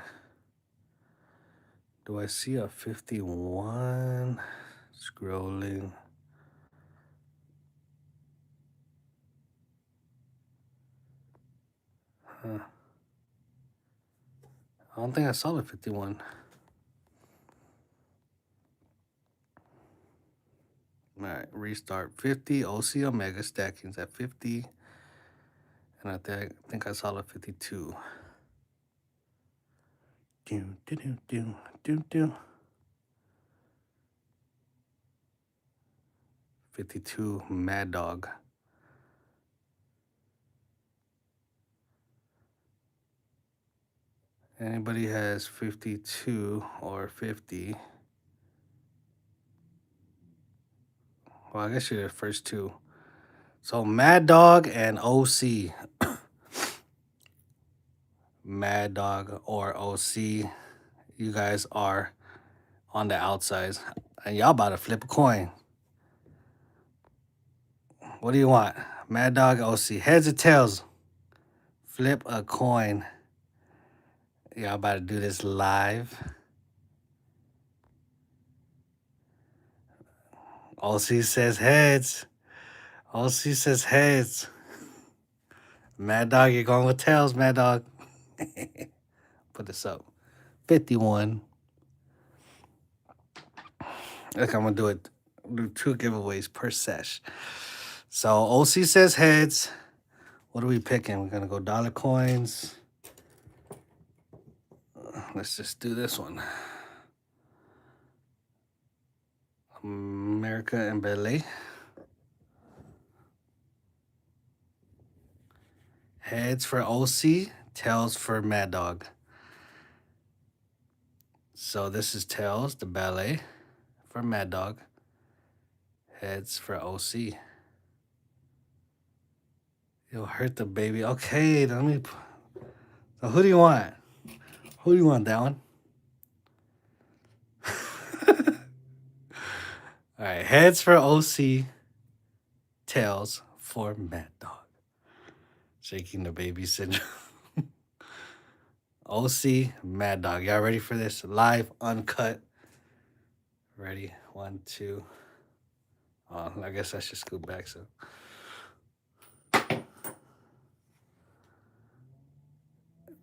Do I see a 51? Scrolling. Huh. I don't think I saw the 51. All right, restart. 50. OC Omega stacking's at 50. And I think I saw the 52. 52 Mad Dog. Anybody has 52 or 50? Well, I guess you're the first two. So Mad Dog and OC. Mad Dog or OC. You guys are on the outsides. And y'all about to flip a coin. What do you want? Mad Dog, OC. Heads or tails? Flip a coin. Y'all about to do this live. OC says heads. OC says heads. Mad Dog, you're going with tails, Mad Dog. Put this up. 51. Look, I'm going to do 2 giveaways per sesh. So OC says heads. What are we picking? We're gonna go dollar coins. Let's just do this one. America and Belay. Heads for OC, tails for Mad Dog. So this is tails, the ballet for Mad Dog. Heads for OC. You'll hurt the baby. Okay, let me. So who do you want? Who do you want, that one? All right, heads for OC, tails for Mad Dog. Shaking the baby syndrome. OC, Mad Dog. Y'all ready for this? Live, uncut. Ready? 1, 2. Oh, I guess I should scoot back so.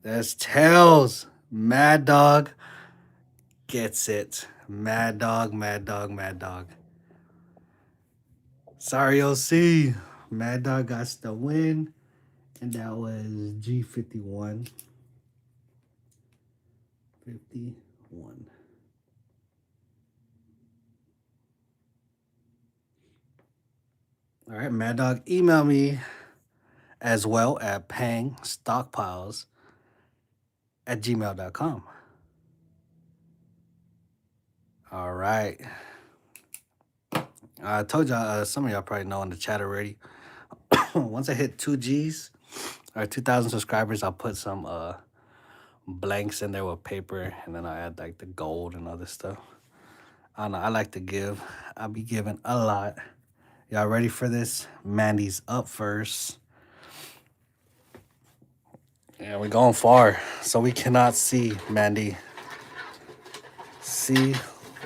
That's tails. Mad Dog gets it. Mad Dog, Mad Dog, Mad Dog. Sorry, OC. Mad Dog got the win. And that was G51. 51. All right, Mad Dog, email me as well at pangstockpiles@gmail.com. All right. I told y'all, some of y'all probably know in the chat already. Once I hit 2 Gs or 2,000 subscribers, I'll put some blanks in there with paper, and then I'll add like the gold and other stuff. I don't know. I like to give. I'll be giving a lot. Y'all ready for this? Mandy's up first. Yeah, we're going far, so we cannot see, Mandy. See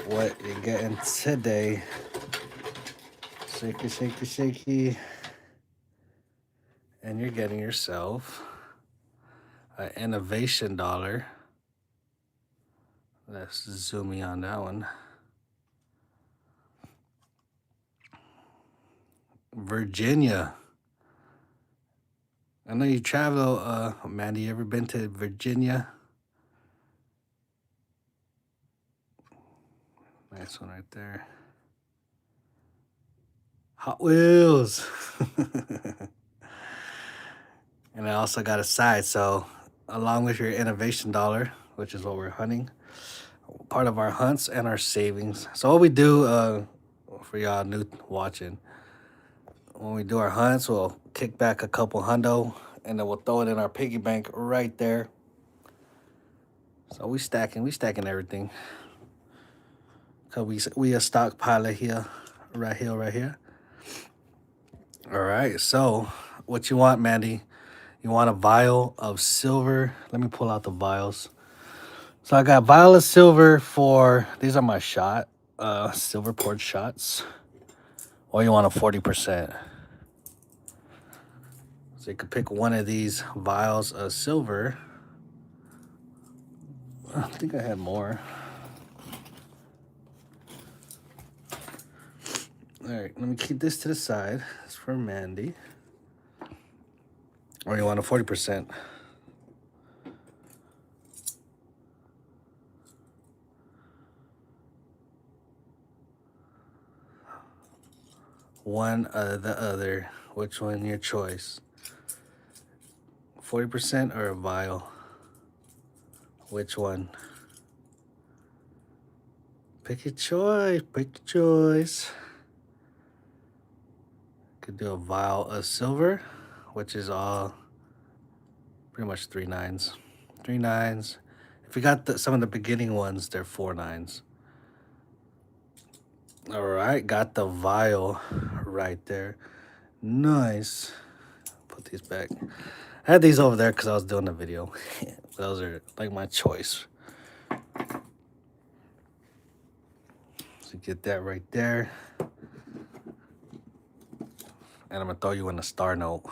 what you're getting today. Shaky, shaky, shaky. And you're getting yourself an innovation dollar. Let's zoom in on that one. Virginia. I know you travel, Mandy. You ever been to Virginia? Nice one right there. Hot Wheels. And I also got a side. So along with your innovation dollar, which is what we're hunting, part of our hunts and our savings. So what we do, for y'all new watching, when we do our hunts, we'll kick back a couple hundo, and then we'll throw it in our piggy bank right there. So we stacking everything. Cause we a stockpiler here, right here. All right. So what you want, Mandy? You want a vial of silver? Let me pull out the vials. So I got vial of silver for, these are my shot, silver port shots. Or you want a 40%. So you could pick one of these vials of silver. I think I had more. All right, let me keep this to the side. It's for Mandy. Or you want a 40%. One or the other. Which one your choice? 40% or a vial? Which one? Pick your choice. Pick your choice. Could do a vial of silver, which is all pretty much 3 nines. 3 nines. If you got some of the beginning ones, they're 4 nines. All right, got the vial right there. Nice. Put these back. I had these over there because I was doing the video. Those are like my choice. So get that right there. And I'm going to throw you in a star note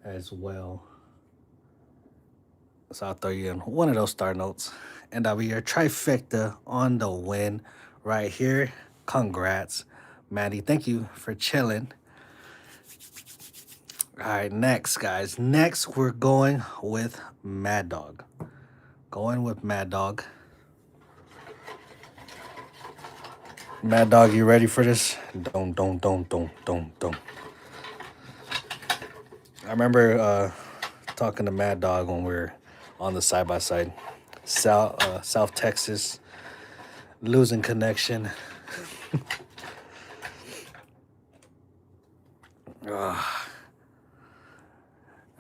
as well. So I'll throw you in one of those star notes. And I'll be your trifecta on the win right here. Congrats, Maddie. Thank you for chilling. All right, next, guys. Next, we're going with Mad Dog. Going with Mad Dog. Mad Dog, you ready for this? Don't. I remember talking to Mad Dog when we were on the side by side. South Texas, losing connection.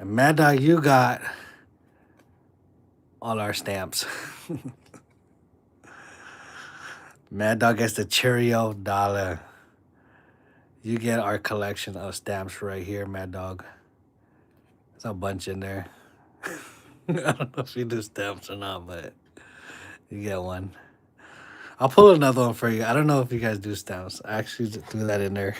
And Mad Dog, you got all our stamps. Mad Dog gets the Cheerio dollar. You get our collection of stamps right here, Mad Dog. There's a bunch in there. I don't know if you do stamps or not, but you get one. I'll pull another one for you. I don't know if you guys do stamps. I actually threw that in there.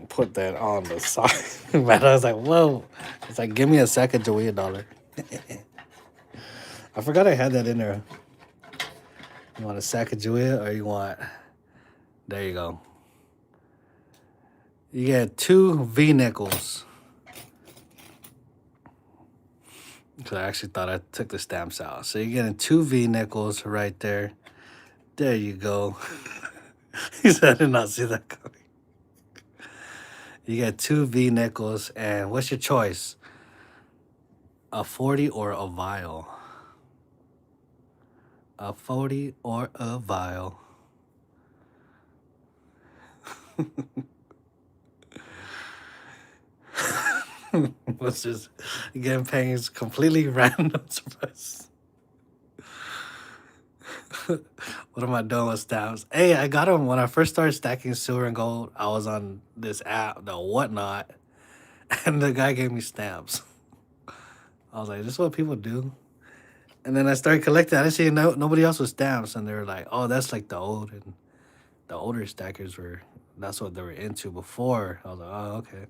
Put that on the side. But I was like, whoa. It's like, give me a Sackajawea dollar. I forgot I had that in there. You want a Sackajawea or you want... There you go. You get 2 V-nickels. Because I actually thought I took the stamps out. So you're getting 2 V-nickels right there. There you go. He said, I did not see that coming. You get 2 V-nickels, and what's your choice? A 40 or a vial? A 40 or a vial? What's just again paying is completely random surprise. What am I doing with stamps? Hey, I got them when I first started stacking silver and gold. I was on this app, the Whatnot, and the guy gave me stamps. I was like, "This is what people do." And then I started collecting. I didn't see nobody else with stamps, and they were like, "Oh, that's like the older stackers were. That's what they were into before." I was like, "Oh, okay."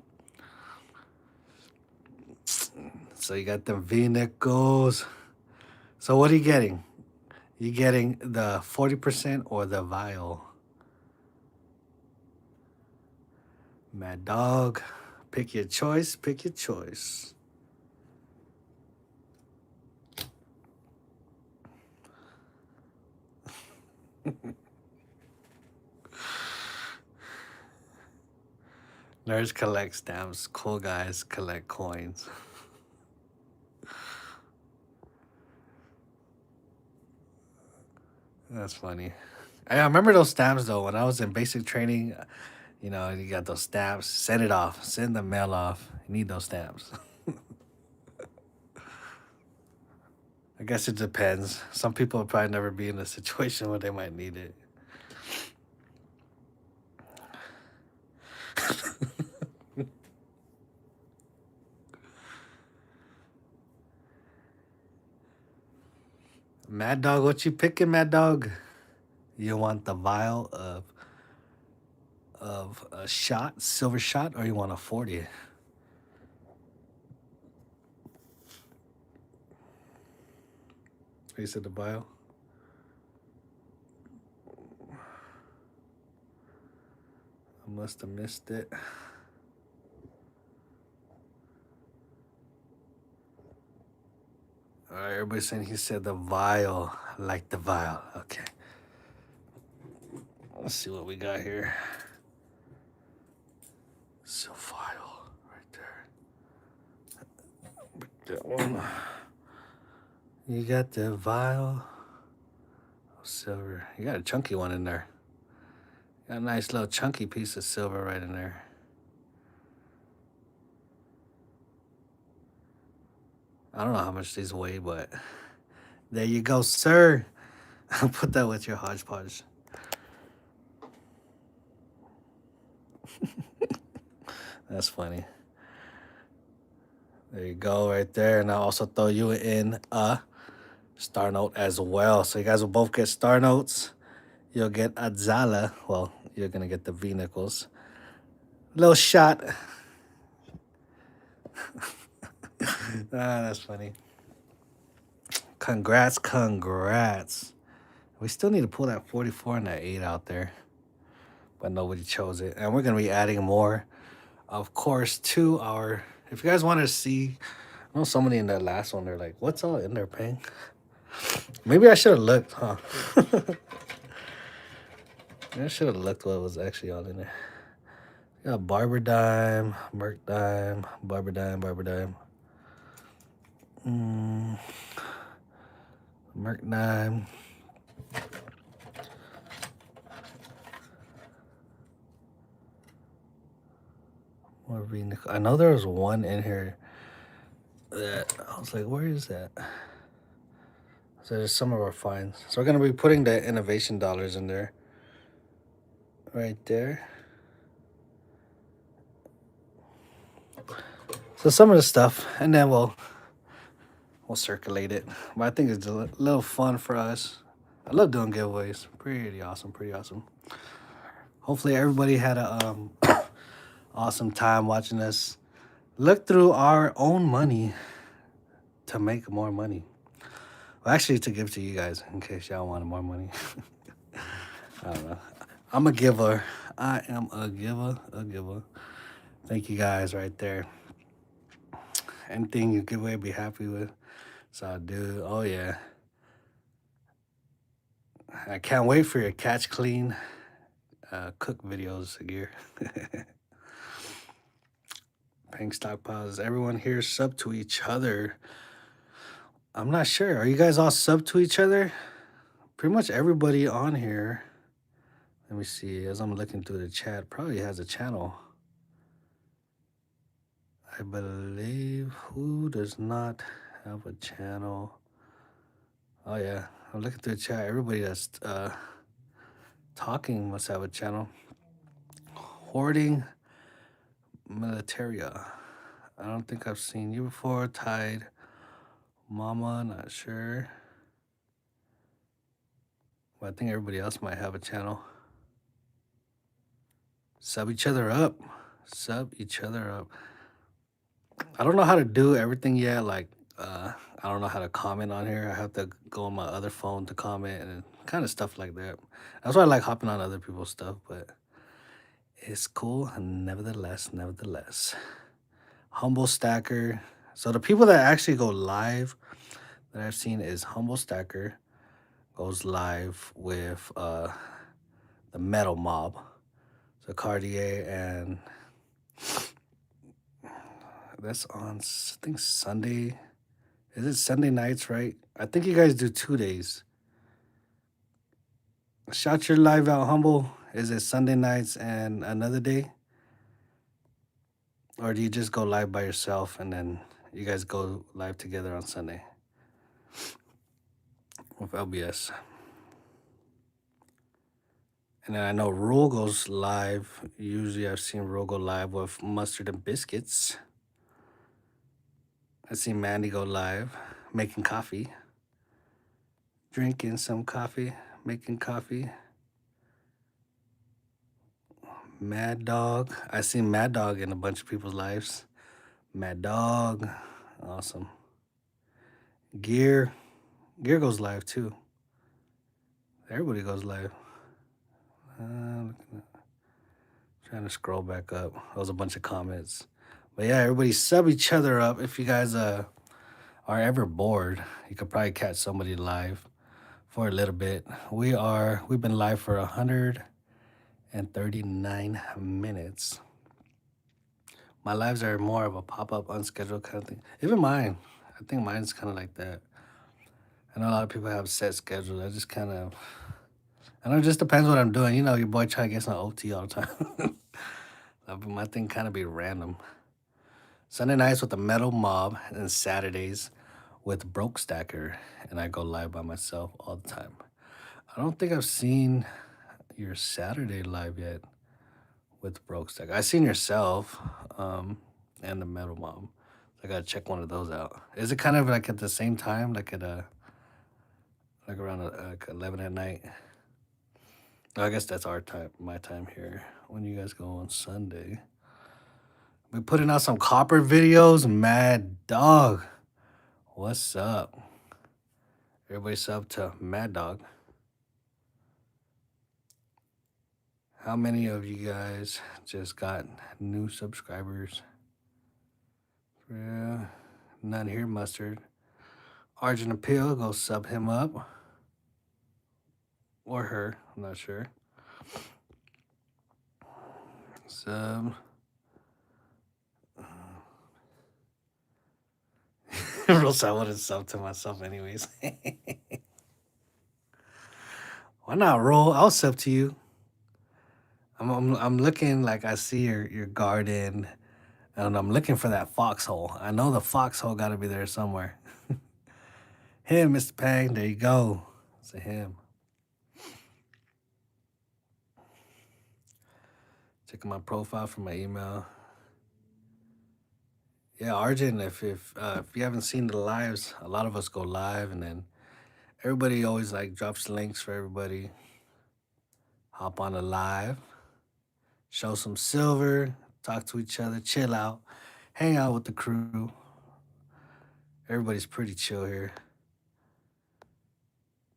So you got them V-nickels. So what are you getting? You getting the 40% or the vial? Mad Dog, pick your choice, pick your choice. Nerds collect stamps, cool guys collect coins. That's funny. I remember those stamps though. When I was in basic training, you know, you got those stamps. Send it off. Send the mail off. You need those stamps. I guess it depends. Some people will probably never be in a situation where they might need it. Mad Dog, what you picking, Mad Dog? You want the vial of a shot, silver shot, or you want a 40? You said the vial? I must have missed it. All right, everybody's saying he said the vial, like the vial. Okay. Let's see what we got here. So vial right there. That one. You got the vial of silver. You got a chunky one in there. Got a nice little chunky piece of silver right in there. I don't know how much these weigh, but there you go, sir. Put that with your hodgepodge. That's funny. There you go, right there. And I'll also throw you in a star note as well. So you guys will both get star notes. You'll get a Zala. Well, you're going to get the V-nickels. Little shot. That's funny. Congrats. We still need to pull that 44 and that 8 out there. but nobody chose it. And we're gonna be adding more, of course, to our. If you guys want to see, I know somebody in that last one, they're like, "What's all in there, Pang?" Maybe I should have looked, huh? Maybe I should have looked what was actually all in there. Yeah, Barber Dime, Merc Dime, Barber Dime, Barber Dime. Merc Dime. I know there was one in here that I was like, where is that? So there's some of our finds. So we're gonna be putting the innovation dollars in there. Right there. So some of the stuff, and then we'll circulate it. But I think it's a little fun for us. I love doing giveaways. Pretty awesome, pretty awesome. Hopefully everybody had a awesome time watching us look through our own money to make more money. Well, actually, to give to you guys in case y'all wanted more money. I don't know. I'm a giver. I am a giver, a giver. Thank you guys right there. Anything you give away, be happy with. So I do. Oh, yeah. I can't wait for your catch clean cook videos, Gear. Pink stockpiles. Everyone here sub to each other. I'm not sure. Are you guys all sub to each other? Pretty much everybody on here. Let me see. As I'm looking through the chat, probably has a channel. I believe. Who does not have a channel? Oh, yeah. I'm looking through the chat. Everybody that's talking must have a channel. Hoarding Militaria. I don't think I've seen you before. Tide Mama, not sure. But I think everybody else might have a channel. Sub each other up. Sub each other up. I don't know how to do everything yet. Like, I don't know how to comment on here. I have to go on my other phone to comment and kind of stuff like that. That's why I like hopping on other people's stuff, but it's cool. Nevertheless. Humble Stacker. So the people that actually go live that I've seen is Humble Stacker goes live with the Metal Mob. So Cartier, and that's on, I think, Sunday. Is it Sunday nights, right? I think you guys do 2 days. Shout your live out, Humble. Is it Sunday nights and another day? Or do you just go live by yourself and then you guys go live together on Sunday with LBS? And then I know Rule goes live. Usually I've seen Rule go live with Mustard and Biscuits. I see Mandy go live making coffee. Drinking some coffee, making coffee. Mad Dog. I see Mad Dog in a bunch of people's lives. Mad Dog. Awesome. Gear. Gear goes live too. Everybody goes live. Trying to scroll back up. That was a bunch of comments. But yeah, everybody sub each other up. If you guys are ever bored, you could probably catch somebody live for a little bit. We've been live for 139 minutes. My lives are more of a pop-up, unscheduled kind of thing. Even mine. I think mine's kind of like that. I know a lot of people have set schedules. I just kind of, I know it just depends what I'm doing. You know, your boy try to get some OT all the time. My thing kind of be random. Sunday nights with the Metal Mob and Saturdays with Broke Stacker. And I go live by myself all the time. I don't think I've seen your Saturday live yet with Broke Stacker. I've seen yourself and the Metal Mob. I gotta check one of those out. Is it kind of like at the same time, like at like around like 11 at night? I guess that's our time, my time here. When you guys go on Sunday, we putting out some copper videos. Mad Dog, what's up? Everybody sub to Mad Dog. How many of you guys just got new subscribers? Yeah, none here, Mustard. Argent Appeal, go sub him up. Or her, I'm not sure. Sub. Rules, I wouldn't sub to myself anyways. Why not, Roll? I'll sub to you. I'm looking like I see your garden, and I'm looking for that foxhole. I know the foxhole got to be there somewhere. Him, Mr. Pang. There you go. It's a him. Checking my profile for my email. Yeah, Arjun. If you haven't seen the lives, a lot of us go live, and then everybody always like drops links for everybody. Hop on the live, show some silver, talk to each other, chill out, hang out with the crew. Everybody's pretty chill here.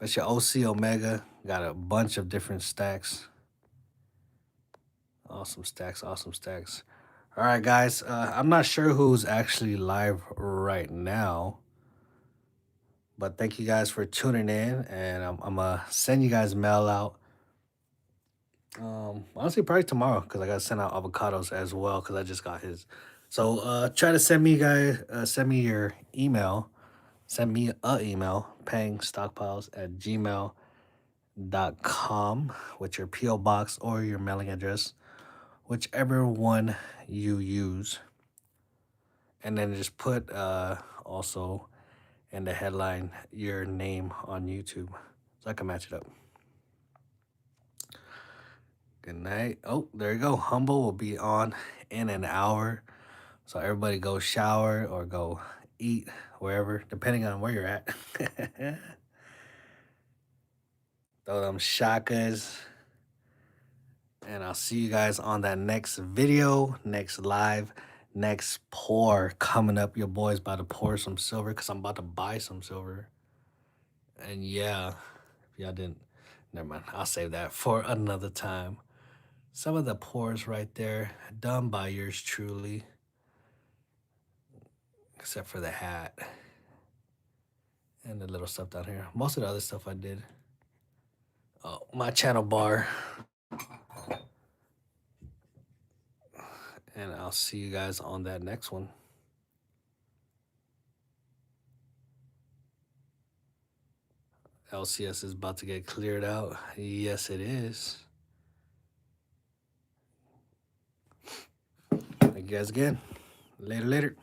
That's your OC Omega. Got a bunch of different stacks. Awesome stacks, awesome stacks. All right, guys. I'm not sure who's actually live right now, but thank you guys for tuning in, and I'm gonna send you guys mail out. Honestly, probably tomorrow because I gotta send out avocados as well because I just got his. So try to send me send me your email. Send me a email, pangstockpiles@gmail.com with your PO box or your mailing address, whichever one you use, and then just put also in the headline your name on YouTube so I can match it up. Good night. Oh, there you go. Humble will be on in an hour. So everybody go shower or go eat wherever, depending on where you're at. Throw them shakas. And I'll see you guys on that next video, next live, next pour coming up. Your boy's about to pour some silver because I'm about to buy some silver. And yeah, if y'all didn't, never mind. I'll save that for another time. Some of the pours right there, done by yours truly, except for the hat and the little stuff down here. Most of the other stuff I did. Oh, my channel bar. And I'll see you guys on that next one. LCS is about to get cleared out. Yes, it is. Thank you guys again. Later, later.